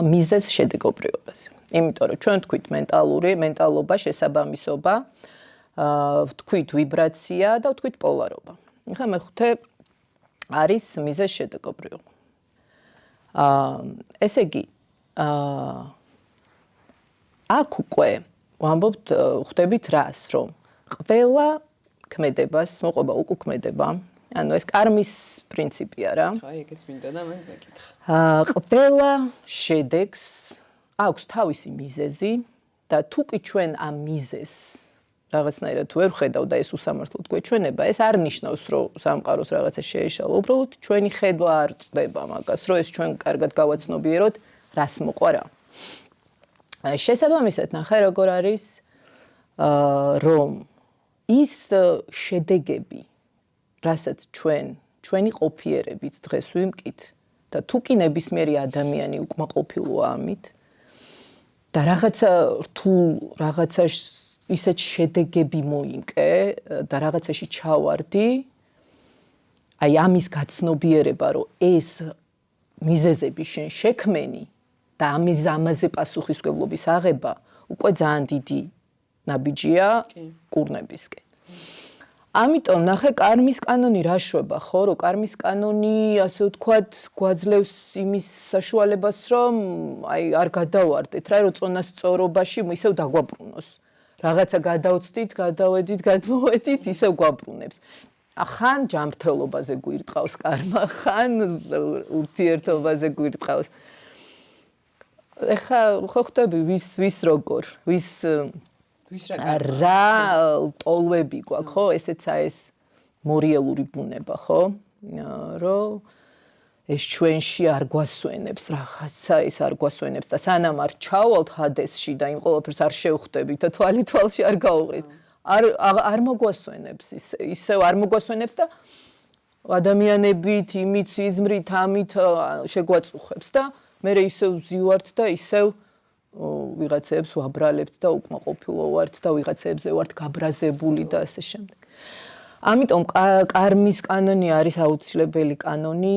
მიზეზ შედეგობრივობაზე. იმიტომ რომ ჩვენ თქვით მენტალობა, შესაბამისობა, ვთქვით ვიბრაცია და ვთქვით პოლარობა. ეხლა მეხუთე არის მიზეზ შედეგობრივობა. ესე იგი, აქ უკვე ვამბობთ ხვდებით რას, რომ ყველა ქმედებას, მოყვება უკუქმედება. ანუ ეს კარმის პრინციპია რა. აი, ეგეც მინდა და მე მეკითხა. ყველა შედეგს აქვს თავისი მიზეზი და თუ კი ჩვენ ამ მიზეზს რაღაცნაირად ვერ ხედავ და ეს უსამართლოდ გვეჩვენება, ეს არ ნიშნავს, რომ სამყაროს რაღაცა შეეშალა. უბრალოდ ჩვენი ხედვა არ წდება მაგას, რომ ეს ჩვენ კარგად გავაცნობიეროთ, რას მოყვა რა. შესაბამისად, ნახე როგორ არის, რომ ის შედეგები, რასაც ჩვენი ყოფიერებით დღეს ვიმკით და თუ კი ნებისმიერი ადამიანი უკმაყოფილოა ამით და რაღაცა რთულ რაღაცას ისეთ შედეგები მოიმკე და რაღაცაში ჩავარდი, აი ამის გაცნობიერება, რომ ეს მიზეზები შენ შექმენი და ამაზე პასუხისმგებლობის აღება უკვე ძალიან დიდი ნაბიჯია კურნებისკენ. ამიტომ ნახე კარმის კანონი რა შვება, ხო, რომ კარმის კანონი, ასე ვთქვათ, გვაძლევს იმის საშუალებას, რომ აი არ გადავარდეთ რა, რომ წონასწორობაში ისევ დაგვაბრუნოს. რაღაცა გადავწდით, გადავედით, გადმოვედით, ისევ გვაბრუნებს. ხან ჯანმრთელობაზე გვირტყავს კარმა, ხან ურთიერთობაზე გვირტყავს. ეხა ხო ხტები ვის როგორ, ვის რა ტოლვები გვაქვს, ხო? ესეცა ეს მორიელური ბუნება, ხო? რომ ეს ჩვენში არ გვასვენებს რაღაცა, ეს არ გვასვენებს და სანამ არ ჩავალთ ჰადესში და იმ ყველაფერს არ შევხვდებით და თვალში არ გავუყრით. არ მოგვასვენებს ისევ არ მოგვასვენებს და ადამიანებით, იმით, სიზმრით, ამით შეგვაწუხებს და მე ისევ ვზივართ და ისევ ვიღაცებს ვაბრალებთ და უკმაყოფილო ვართ და ვიღაცებზე ვართ გაბრაზებული და ასე შემდეგ. ამიტომ კარმის კანონი არის აუცილებელი კანონი,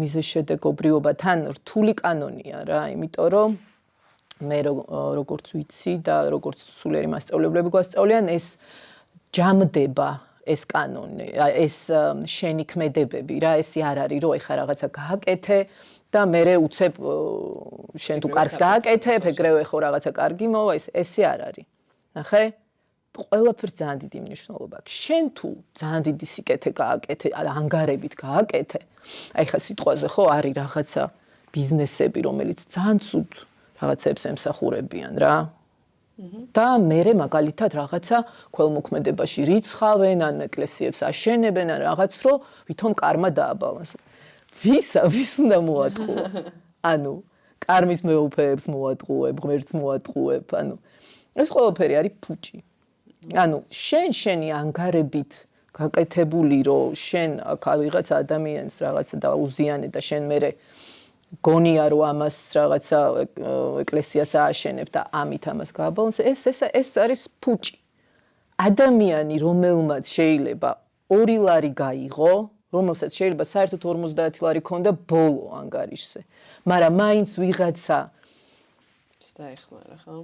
მიზეზშედეგობრიობათან რთული კანონია რა, იმიტომ რომ მე როგორც ვიცი და როგორც სულიერი მასწავლებლები გვასწავლიან, ეს ჯამდება ეს კანონი, ეს შენი ქმედებები რა, ესე არ არის, რომ ეხა რაღაცა გააკეთე და მე უცებ შენ თუ კარგს გააკეთებ, ეგრევე ხო რაღაცა კარგი მოვა, ესე არ არის. ნახე? ყველაფერს ძალიან დიდი მნიშვნელობა აქვს. შენ თუ ძალიან დიდი სიკეთე გააკეთე, ანგარებით გააკეთე, აი ხა სიტყვაზე ხო არის რაღაცა ბიზნესები, რომელიც ძალიან ცუდ რაღაცებს ემსახურებიან რა. და მე მაგალითად რაღაცა ქველმოქმედებაში რიცხავენ, ან ეკლესიებს აშენებენ, ან რაღაც რო ვითომ კარმა დააბალანსო. ვის უნდა მოატყუო? ანუ კარმის მეუფეებს მოატყუებ, ღმერთს მოატყუებ, ანუ ეს ყველაფერი არის ფუჭი. ანუ შენი ანგარებით გაკეთებული რომ შენ აქ ვიღაცა ადამიანს რაღაცა დაუზიანე და შენ მერე გონია რომ ამას რაღაცა ეკლესიას ააშენებ და ამით ამას გააბალანსე, ეს არის ფუჭი. ადამიანი რომელმაც შეიძლება 2 ლარი გაიღო, რომელსაც შეიძლება საერთოდ 50 ლარი ქონდა ბოლო ანგარიშზე, მაგრამ მაინც ვიღაცა დაეხმარა, ხო?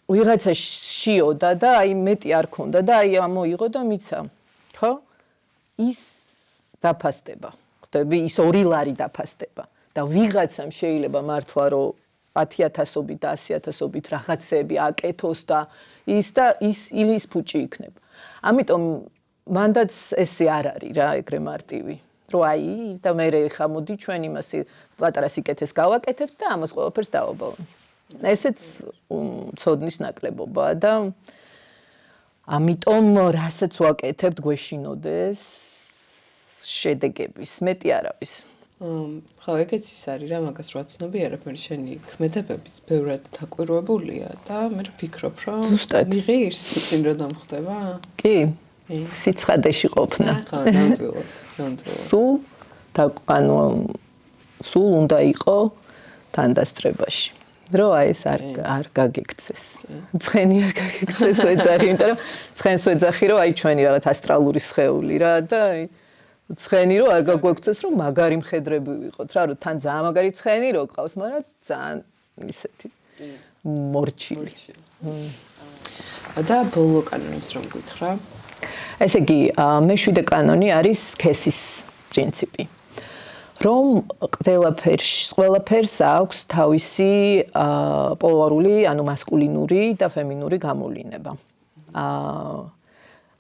ვიღაცა შიოდა და აი მეტი არ ქონდა და აი ამოიღო და მიცა. ხო? ის დაფასდება. ხტები, ის 2 ლარი დაფასდება. და ვიღაცამ შეიძლება მართლა რომ 10,000-ობით და 100,000-ობით რაღაცები აკეთოს და ის ფუჭი იქნება. ამიტომ მანდაც ესე არ არის რა, ეგრე მარტივი. რომ აი და მე ხა მოდი ჩვენ იმას პატარა სიკეთეს გავაკეთებთ და ამას ყველაფერს დავაბალანსებთ. ესეც ცოდნის ნაკლებობაა და ამიტომ რასაც ვაკეთებთ გვეშინოდეს შედეგების, მეტი არავის. ხო, ეგეც ის არის რა, მაგას რა ცნობიერებ, მე შენი ქმედებებიც ბევრად დაკვირვებულია და მე ვფიქრობ, რომ მიღირს წინ რომ დამხდება. კი. სიცხადეში ყოფნა. ხო, ნამდვილად. სულ უნდა იყო თანდასწრებაში. რომ აი ეს არ გაგექცეს. ცხენი არ გაგექცეს ვეძახი, იმიტომ რომ ცხენს ვეძახი რომ აი ჩვენი რაღაც ასტრალური სხეული რა და აი ცხენი რომ არ გაგვექცეს რომ მაგარი მხედრები ვიყოთ რა, რომ თან ძალიან მაგარი ცხენი რო ყავს, მაგრამ ძალიან ისეთი მორჩილი. და ბოლო კანონიც რომ გითხრა? ესე იგი, მეშვიდე კანონი არის ქესის პრინციპი. რომ ყველაფერს აქვს თავისი პოლარული, ანუ მასკულინური და ფემინური გამოვლინება.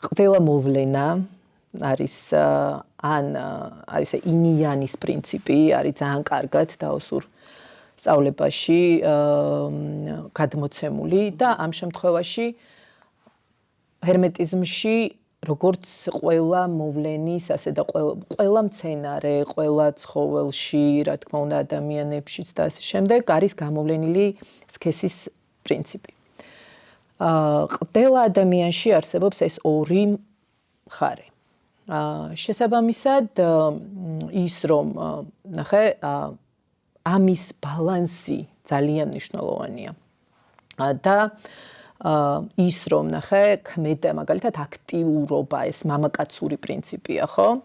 ყველა მოვლენა არის ან ესე ინიანის პრინციპი არის ძალიან კარგად დაუსურ სწავლებაში გადმოცემული და ამ შემთხვევაში ჰერმეტიზმში როგორც ყველა მოვლენის, ასე და ყველა მცენარე, ყველა ცხოველში, რა თქმა უნდა, ადამიანებშიც და ასე შემდეგ არის გამოვლენილი სქესის პრინციპი. ყველა ადამიანში არსებობს ეს ორი მხარე. შესაბამისად, ის რომ ნახე, ამის ბალანსი ძალიან მნიშვნელოვანია. და ის რომ ნახე, ქმედა მაგალითად აქტიურობა, ეს მამაკაცური პრინციპია, ხო?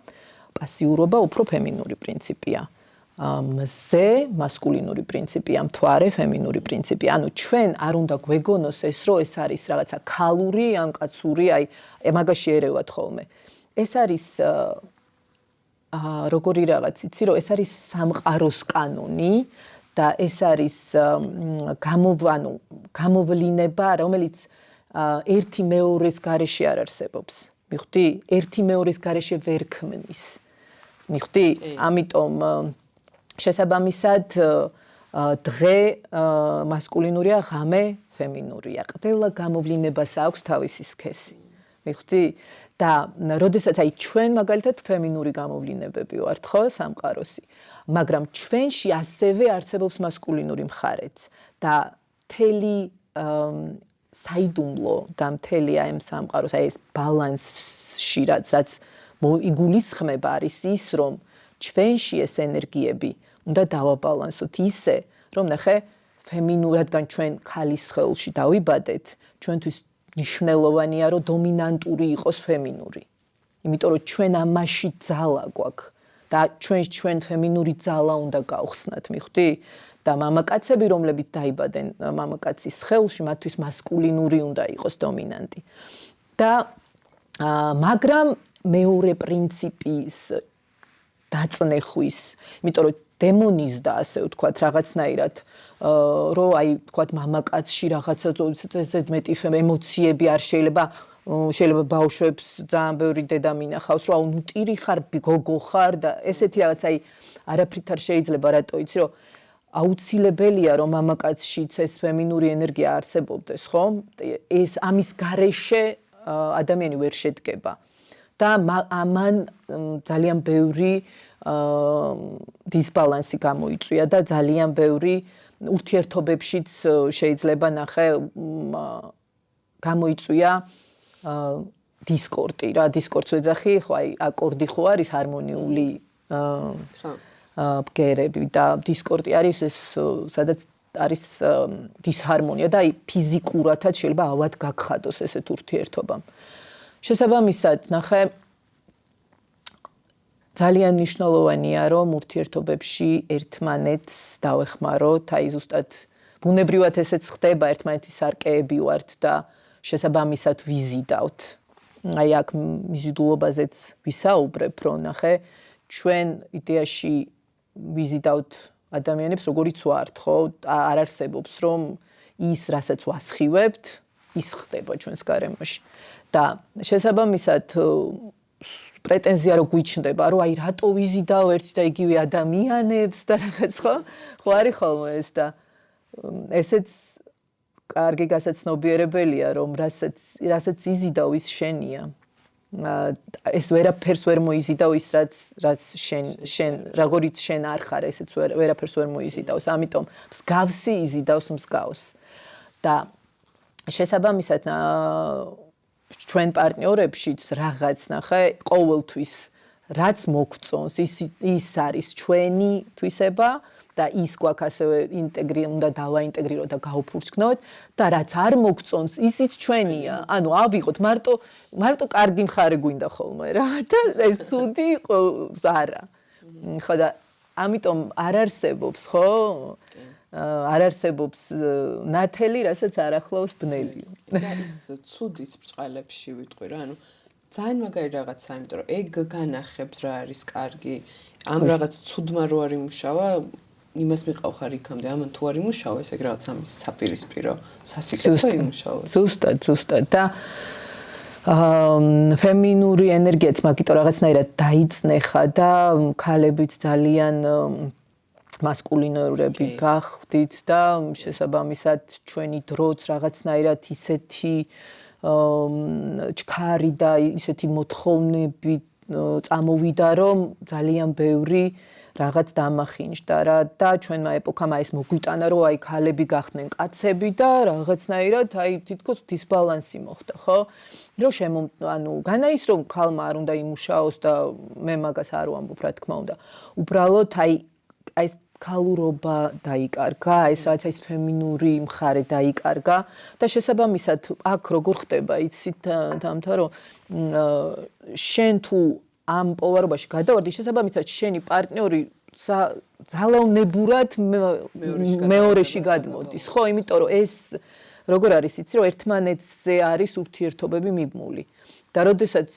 პასიურობა უფრო ფემინური პრინციპია. მზე მასკულინური პრინციპია, მთვარე ფემინური პრინციპია. ანუ ჩვენ არ უნდა გვეგონოს ეს, რომ ეს არის რაღაცა ქალური ან კაცური, აი მაგაში ერევათ ხოლმე. ეს არის როგორი რაღაც, იცი რომ ეს არის სამყაროს კანონი და ეს არის გამოვლინება, რომელიც ერთი მეორეს გარეშე არ არსებობს. მივხვდი? ერთი მეორეს გარეშე ვერ ქმნის. მივხვდი? ამიტომ შესაბამისად დღე მასკულინურია, ღამე ფემინურია. ყველა გამოვლინებას აქვს თავისი სქესი. მივხვდი? და როდესაც აი ჩვენ მაგალითად ფემინური გამოვლინებები ვართ, ხო, სამყაროსი. მაგრამ ჩვენში ასევე არსებობს მასკულინური მხარეც და მთელი საიდუმლო და მთელი აი ამ სამყაროს აი ეს ბალანსში რაც იგულისხმება არის ის რომ ჩვენში ეს ენერგიები უნდა დავაბალანსოთ ისე რომ ნახე ფემინურადგან ჩვენ ქალის სხეულში დავიბადეთ ჩვენთვის მნიშვნელოვანია რომ დომინანტური იყოს ფემინური იმიტომ რომ ჩვენ ამაში ძალა გვაქვს და ჩვენ ფემინური ძალა უნდა გავხსნათ, მიხვდი? და მამაკაცები, რომლებიც დაიბადნენ მამაკაცის სხეულში, მათთვის მასკულინური უნდა იყოს დომინანტი. და მაგრამ მეორე პრინციპის დაწნეხვის, იმიტომ რომ დემონიზდა, ასე ვთქვათ, რაღაცნაირად, რომ აი, ვთქვათ, მამაკაცში რაღაცა ზედმეტი ემოციები არ შეიძლება ბავშვებს ძალიან ბევრი დედა მინახავს, რომ აუ ნუტირი ხარ, გოგო ხარ და ესეთი რაღაც აი არაფრით არ შეიძლება რატო იცი, რომ აუცილებელია რომ მამაკაცშიც ეს ფემინური ენერგია არსებობდეს, ხო? ეს ამის გარეშე ადამიანი ვერ შედგება. და ამან ძალიან ბევრი დისბალანსი გამოიწვია და ძალიან ბევრი ურთიერთობებშიც შეიძლება ნახე გამოიწვია დისკორდი რა დისკორდს ვეძახი ხო აი აკორდი ხო არის ჰარმონიული ბგერები და დისკორდი არის ეს სადაც არის დისჰარმონია და აი ფიზიკურადაც შეიძლება ავად გაგხადოს ესეთ ურთიერთობამ შესაბამისად ნახე ძალიან მნიშვნელოვანია რომ ურთიერთობებში ერთმანეთს დავეხმაროთ აი ზუსტად ბუნებრივად ესეც ხდება ერთმანეთის სარკეები ვართ და შესაბამისად ვიზიდავთ. აი აქ მიზიდულობაზეც ვისაუბრებ, რომ ნახე, ჩვენ იდეაში ვიზიდავთ ადამიანებს, როგორიც ვართ, ხო? არ არსებობს, რომ ის, რასაც ვასხივებთ, ის ხდება ჩვენს გარემოში. და შესაბამისად პრეტენზია რო გვიჩნდება, რომ აი რატო ვიზიდავ ერთ და იგივე ადამიანებს და რაღაც, ხო? ხო არის ხოლმე ეს და ესეც კარგი გასაცნობიერებელია რომ რასაც იზიდავ ის შენია. ეს ვერაფერს ვერ მოიზიდავ ის რაც შენ როგორიც შენ არ ხარ ესეც ვერაფერს ვერ მოიზიდავს. ამიტომ მსგავსი იზიდავს მსგავს. და შესაბამისად ჩვენ პარტნიორებშიც რაღაც ნახე ყოველთვის რაც მოგწონს ის არის ჩვენი თვისება და ის გვაქვს ასევე უნდა დავაინტეგრიროთ და გავფურჩქნოთ და რაც არ მოგწონს ისიც ჩვენია. ანუ ავიღოთ მარტო კარგი მხარე გვინდა ხოლმე რა და ეს ცუდი არა. ხო და ამიტომ არ არსებობს ხო? არ არსებობს ნათელი, რასაც არ ახლავს ბნელი. და ის ცუდიც ბრწყალებში ვიტყვი რა, ანუ ძალიან მაგარი რაღაცა, იმიტომ რომ ეგ განახებს რა არის კარგი. ამ რაღაც ცუდმა რო არ იმუშავა, იმას მიყავ ხარ იქამდე, ამან თუ არ იმუშავა, ეს ეგ რაღაც ამის საპირისპირო სასიკეთო იმუშავა. ზუსტად და ფემინური ენერგიაც მაგიტო რაღაცნაირად დაიწნეხა და ქალებიც ძალიან მასკულინურები გახდით და შესაბამისად ჩვენი დროც რაღაცნაირად ისეთი ჩქარი და ისეთი მოთხოვნები წამოვიდა, რომ ძალიან ბევრი რაღაც დამახინჯდა რა და ჩვენმა ეპოქამ ეს მოგვიტანა, რომ აი ქალები გახდნენ კაცები და რაღაცნაირად აი თითქოს დისბალანსი მოხდა, ხო? რომ ანუ განაის რომ ქალმა არ უნდა იმუშაოს და მე მაგას არ ვამბობ, რა თქმა უნდა. უბრალოდ აი ეს ქალურობა დაიკარგა, ეს რაც ის ფემინური მხარე დაიკარგა და შესაბამისად აქ როგორ ხდება, იცით თამთა რომ შენ თუ ამ პოლარობაში გადავარდი, შესაბამისად შენი პარტნიორი ძალაუნებურად მეორეში გადმოდის, ხო, იმიტომ რომ ეს როგორ არის იცი რომ ერთმანეთზე არის ურთიერთობები მიბმული და როდესაც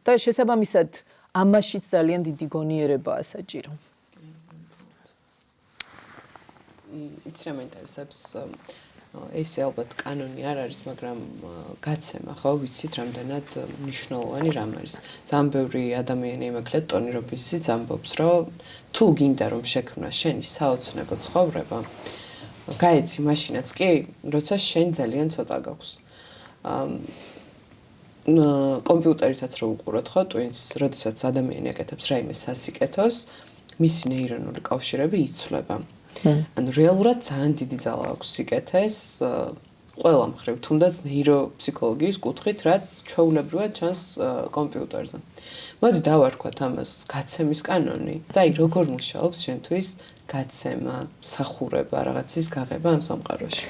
და შესაბამისად ამაშიც ძალიან დიდი გონიერებაა საჭირო. იცი რა მაინტერესებს ეს ალბათ კანონი არ არის, მაგრამ გაცემა, ხო, ვიცით რამდენად მნიშვნელოვანი რამ არის. ძალიან ბევრი ადამიანი იმაკლედ ტონირობისიც ამბობს, რომ თუ გინდა რომ შექმნას შენი საოცნებო ცხოვრება, გაეცი მაშინაც კი, როცა შენ ძალიან ცოტა გაქვს. კომპიუტერითაც რო უყუროთ, ხო, ტვინს, როდესაც ადამიანი აკეთებს რაიმე სასიკეთოს, მისი ნეირონული კავშირები იცვლება. ანუ რეალურად ძალიან დიდი ძალა აქვს სიკეთეს ყველა მხრივ, თუნდაც ნეიროფსიქოლოგიის კუთხით, რაც ჩვეულებრივად ჩანს კომპიუტერზე. მოდი დავარქვათ ამას გაცემის კანონი და აი როგორ მუშაობს შენთვის გაცემა, მსახურება, რაღაცის გაღება ამ სამყაროში.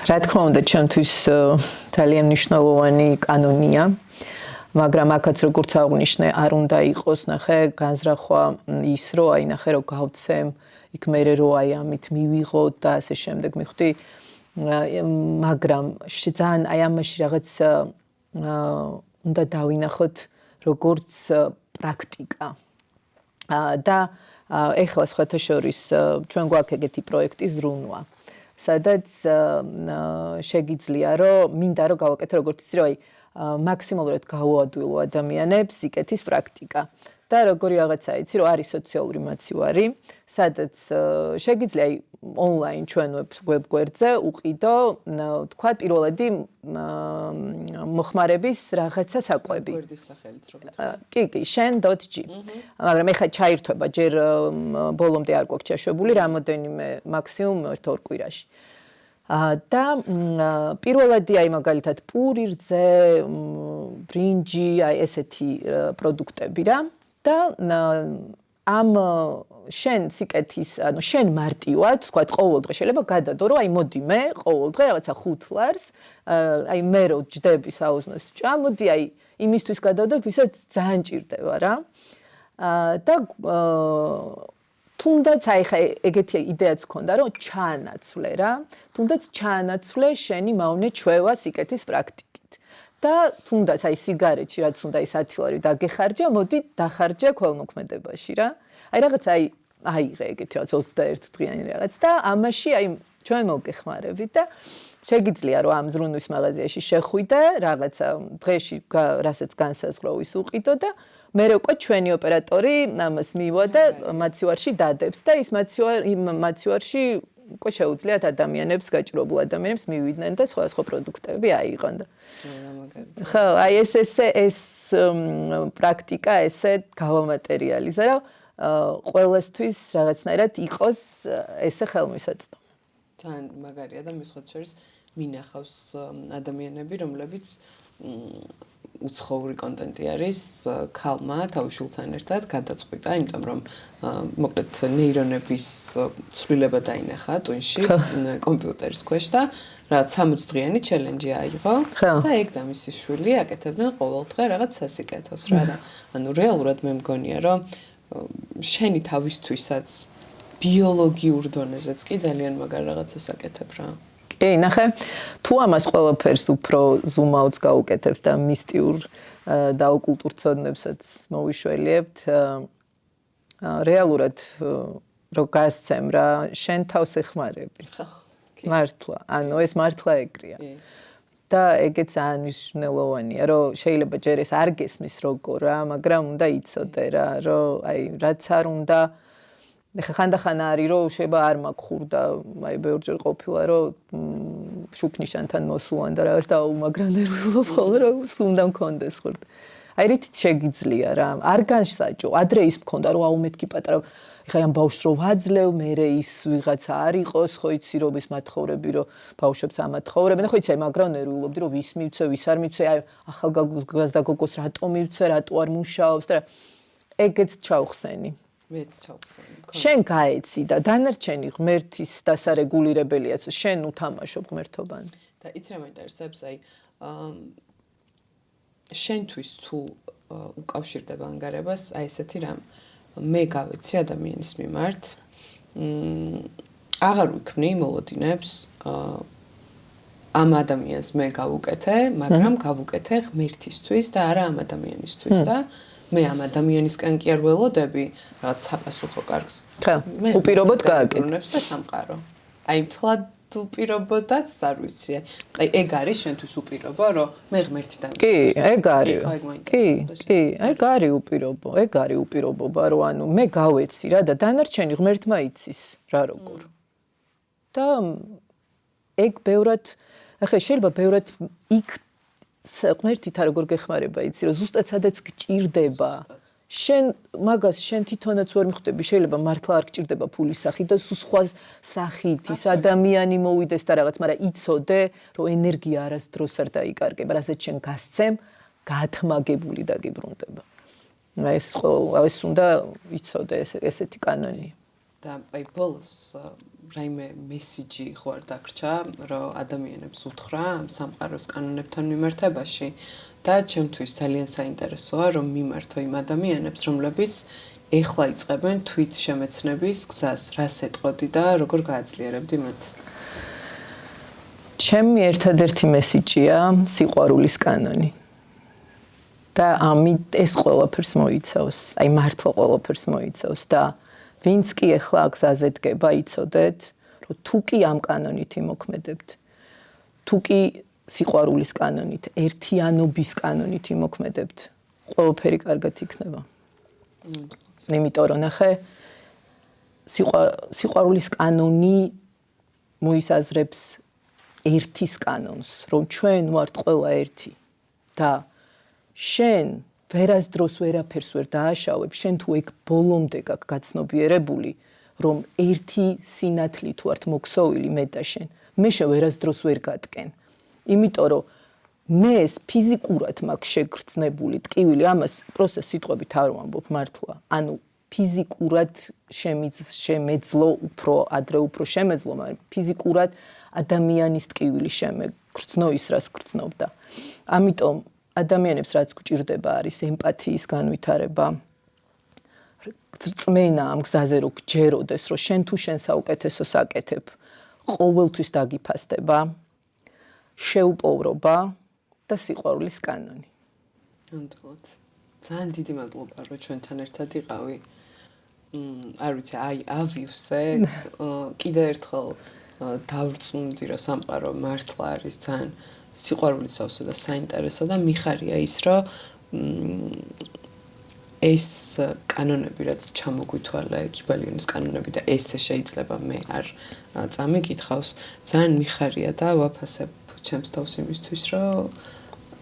რა თქმა უნდა, ჩემთვის ძალიან მნიშვნელოვანი კანონია. მაგრამ აქაც როგორც აღნიშნე, არ უნდა იყოს ნახე განზრახვა ის, რომ აი ნახე რომ გავცემ, იქ მერე რომ აი ამით მივიღოთ და ასე შემდეგ მიხვდი. მაგრამ ძალიან აი ამაში რაღაც უნდა დავინახოთ როგორც პრაქტიკა. და ეხლა სხვათა შორის ჩვენ გვაქვს ეგეთი პროექტი ზრუნვა, სადაც შეგიძლია რომ მინდა რომ გავაკეთო როგორც იცი რომ აი მაქსიმალურად გავუადვილო ადამიანებს სიკეთის პრაქტიკა. და როგორი რაღაცა იცი რომ არის სოციალური მაცივარი, სადაც შეგიძლია აი ონლაინ ჩვენ ვებგვერდზე უყიდო, თქვა პირველადი მოხმარების რაღაცა საკვები. ვებგვერდის სახელიც რო კი, shen.g. მაგრამ ეხლა ჩაირთვება, ჯერ ბოლომდე არ გვაქვს ჩაშვებული, რამოდენიმე მაქსიმუმ 1-2 კვირაში. და პირველადი აი მაგალითად პური რძე, ბრინჯი, აი ესეთი პროდუქტები რა და ამ შენ სიკეთის, ანუ შენ მარტივად, თქვა ყოველდღე შეიძლება გადადო, რომ აი მოდი მე ყოველდღე რაღაცა 5 ლარს, აი მე რო ჯდები საუზმეს ჭა, მოდი აი იმისთვის გადავდო, ვისაც ძალიან ჭირდება რა. და თუნდაც აი ხა ეგეთი იდეაც გქონდა რომ ჩაანაცვლე რა, თუნდაც ჩაანაცვლე შენი მავნე ჩვევა სიკეთის პრაქტიკით. და თუნდაც აი სიგარეტში რაც უნდა ის 10 ლარი დაგეხარჯა, მოდი დახარჯე ქველმოქმედებაში რა. აი რაღაც აიღე ეგეთი რაც 21 დღიანი რაღაც და ამაში აი ჩვენ მოგეხმარებით და შეგიძლია რომ ამ ზრუნვის მაღაზიაში შეხვიდე, რაღაცა დღეში რასაც განსაზღვრო ის უყიდო და მე უკვე ჩვენი ოპერატორი ამას მივა და მაცივარში დადებს და ის მაცივარში უკვე შეუძლიათ ადამიანებს, გაჭირებულ ადამიანებს მივიდნენ და სხვა პროდუქტები აიღონ და ხო, აი ეს პრაქტიკა ესე გავამატერიალიზა, რომ ყველასთვის რაღაცნაირად იყოს ესე ხელმისაწვდომი. ძალიან მაგარია და მე სხვა შორის მინახავს ადამიანები, რომლებიც უცხოური კონტენტი არის ქალმა თავისუფლთან ერთად გადაწყვიტა, იმიტომ რომ მოკლედ ნეირონების ცვლილება დაინახა ტვინში კომპიუტერის ქვეშ და რაღაც 60 დღიანი ჩელენჯი აიღო და ეგ და მისი შვილი აკეთებდნენ ყოველდღე რაღაც სასიკეთოს რა და ანუ რეალურად მე მგონია რომ შენი თავისთვისაც ბიოლოგიურ დონეზეც კი ძალიან მაგარ რაღაცას აკეთებ რა. კი, ნახე, თუ ამას ყველაფერს უფრო ზუმაუც გაუკეთებთ და მისტიურ და ოკულტურ ცოდნებსაც მოვიშველიებთ, რეალურად რო გასცემ რა, შენ თავს ეხმარები. მართლა, ანუ ეს მართლა ეგრეა. და ეგეც ძალიან მნიშვნელოვანია, რომ შეიძლება ჯერ ეს არ გესმის როგორ რა, მაგრამ უნდა იცოდე რა, რომ აი რაც არ უნდა ეხლა ხანდახან არის რომ შეიძლება არ მაგხურდა, აი ბევრჯერ ყოფილა რომ შუქნიშანთან მოსულან და რაღაც დაუმაგრა ნერვიულობ ხოლმე რომ სულ უნდა მქონდეს ხურდ. აი რითიც შეგიძლია რა, არ განსაჭო, ადრე ის მქონდა რომ აუ მეთქი პატარა ეხლა ამ ბავშვს რო ვაძლევ, მერე ის ვიღაცა არ იყოს, ხო იცი რომ ის მათხოვრები რომ ბავშვებს ამათხოვრებენ, ხო იცი აი მაგრამ ნერვიულობდი რომ ვის მივცე, ვის არ მივცე, აი ახალგაზრდა გოგოს რატო მივცე, რატო არ მუშაობს და ეგეც ჩავხსენი. მეც ჩავხსენი. შენ გაეცი და დანარჩენი ღმერთის დასარეგულირებელიაც შენ უთამაშობ ღმერთობან. და იცი რა მაინტერესებს, აი შენთვის თუ უკავშირდება ანგარებას, აი ესეთი რამ მე გავეცი ადამიანის მიმართ, აღარ ვიქმნი მოლოდინებს, ამ ადამიანს მე გავუკეთე, მაგრამ გავუკეთე ღმერთისთვის და არა ამ ადამიანისთვის და მე ამ ადამიანისკენ კი არ ველოდები რაღაც საპასუხო კარგს. ხო, უპირობოდ გააკეთე და სამყარო. აი მთლად უპირობოდაც არ ვიცი. აი ეგ არის შენთვის უპირობო, რომ მე ღმერთიდან კი, ეგ არის. კი, ეგ არის უპირობო, ეგ არის უპირობობა, რომ ანუ მე გავეცი რა და დანარჩენი ღმერთმა იცის რა როგორ. და ეგ ბევრად ახლა შეიძლება ბევრად იქ ღმერთით რა როგორ გეხმარება იცი რომ ზუსტად სადაც გჭირდება შენ მაგას შენ თვითონაც ვერ მიხვდები შეიძლება მართლა არ გჭირდება ფულის სახით და სხვა სახით ის ადამიანი მოვიდეს და რაღაც მაგრამ იცოდე რომ ენერგია არასდროს არ დაიკარგება რასაც შენ გასცემ გაათმაგებული დაგიბრუნდება ეს უნდა იცოდე ესეთი კანონი და აი ბოლოს რაიმე მესიჯი ხო არ დაგრჩა, რომ ადამიანებს უთხრა ამ სამყაროს კანონებთან მიმართებაში და ჩემთვის ძალიან საინტერესოა, რომ მიმართო იმ ადამიანებს, რომლებიც ეხლა იწყებენ თვით შემეცნების გზას, რას ეტყოდი და როგორ გააძლიერებდი მათ. ჩემი ერთადერთი მესიჯია სიყვარულის კანონი. და ამით ეს ყველაფერს მოიცავს, აი მართლა ყველაფერს მოიცავს და ვინც კი ახლა გზაზე დგება, იცოდეთ, რომ თუ კი ამ კანონით იმოქმედებთ, თუ კი სიყვარულის კანონით, ერთიანობის კანონით იმოქმედებთ, ყველაფერი კარგად იქნება. იმიტომ რომ ნახე, სიყვარულის კანონი მოისაზრებს ერთის კანონს, რომ ჩვენ ვართ ყველა ერთი და შენ ვერასდროს ვერაფერს ვერ დააშავებ, შენ თუ ეგ ბოლომდე გაქვს გაცნობიერებული, რომ ერთი სინათლე თუ ართ მოქსოვილი მე და შენ, მე შე ვერასდროს ვერ გატკენ. იმიტომ რომ მე ეს ფიზიკურად მაქვს შეგრძნებული ტკივილი, ამას პროცეს სიტყვებით არ ვამბობ მართლა. ანუ ფიზიკურად შემეძლო უფრო ადრე უფრო შემეძლო, მაგრამ ფიზიკურად ადამიანის ტკივილი შემეგრძნო ის რას გრძნობდა. ამიტომ ადამიანებს რაც გვჭირდება არის ემპათიის განვითარება. რწმენა ამ გზაზე რომ გჯეროდეს, რომ შენ თუ შენ საუკეთესოს აკეთებ, ყოველთვის დაგიფასდება, შეუპოვრობა და სიყვარულის კანონი. ნამდვილად. ძალიან დიდი მადლობა რომ ჩვენთან ერთად იყავი. არ ვიცი, აი ავივსე, კიდე ერთხელ დავრწმუნდი რომ სამყარო მართლა არის ძალიან სიყვარულისავსო და საინტერესო და მიხარია ის, რომ ეს კანონები, რაც ჩამოგვითვალა კიბალიონის კანონები და ესე შეიძლება მე არ წამიკითხავს, ძალიან მიხარია და ვაფასებ ჩემს თავს იმისთვის, რომ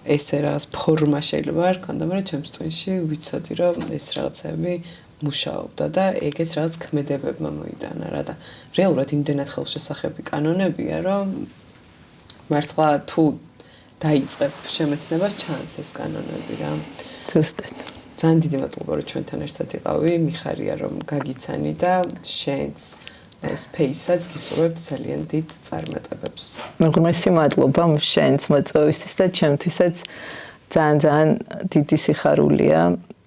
ესე რაღაც ფორმა შეიძლება არ ქონდა, მაგრამ ჩემს თვინში ვიცოდი, რომ ეს რაღაცები მუშაობდა და ეგეც რაღაც ქმედებებმა მოიტანა რა და რეალურად იმდენად ხელშესახები კანონებია, რომ მართლა თუ დაიწყებ შემეცნებას ჩანს ეს კანონები რა. ზუსტად. ძალიან დიდი მადლობა რომ ჩვენთან ერთად იყავი, მიხარია რომ გაგიცანი და შენც space-აც გისურვებთ ძალიან დიდ წარმატებებს. ღმერთი მადლობა შენც მოწვევისთვის და ჩემთვისაც ძალიან დიდი სიხარულია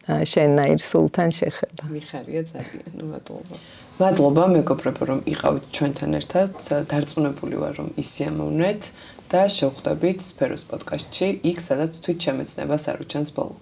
შენნაირ სულთან შეხება. მიხარია ძალიან, მადლობა. მადლობა მეგობრებო რომ იყავით ჩვენთან ერთად, დარწმუნებული ვარ რომ ისიამოვნეთ და შევხვდებით სფეროს პოდკასტში, იქ სადაც თვით შემეცნებას არ უჩენს ბოლო.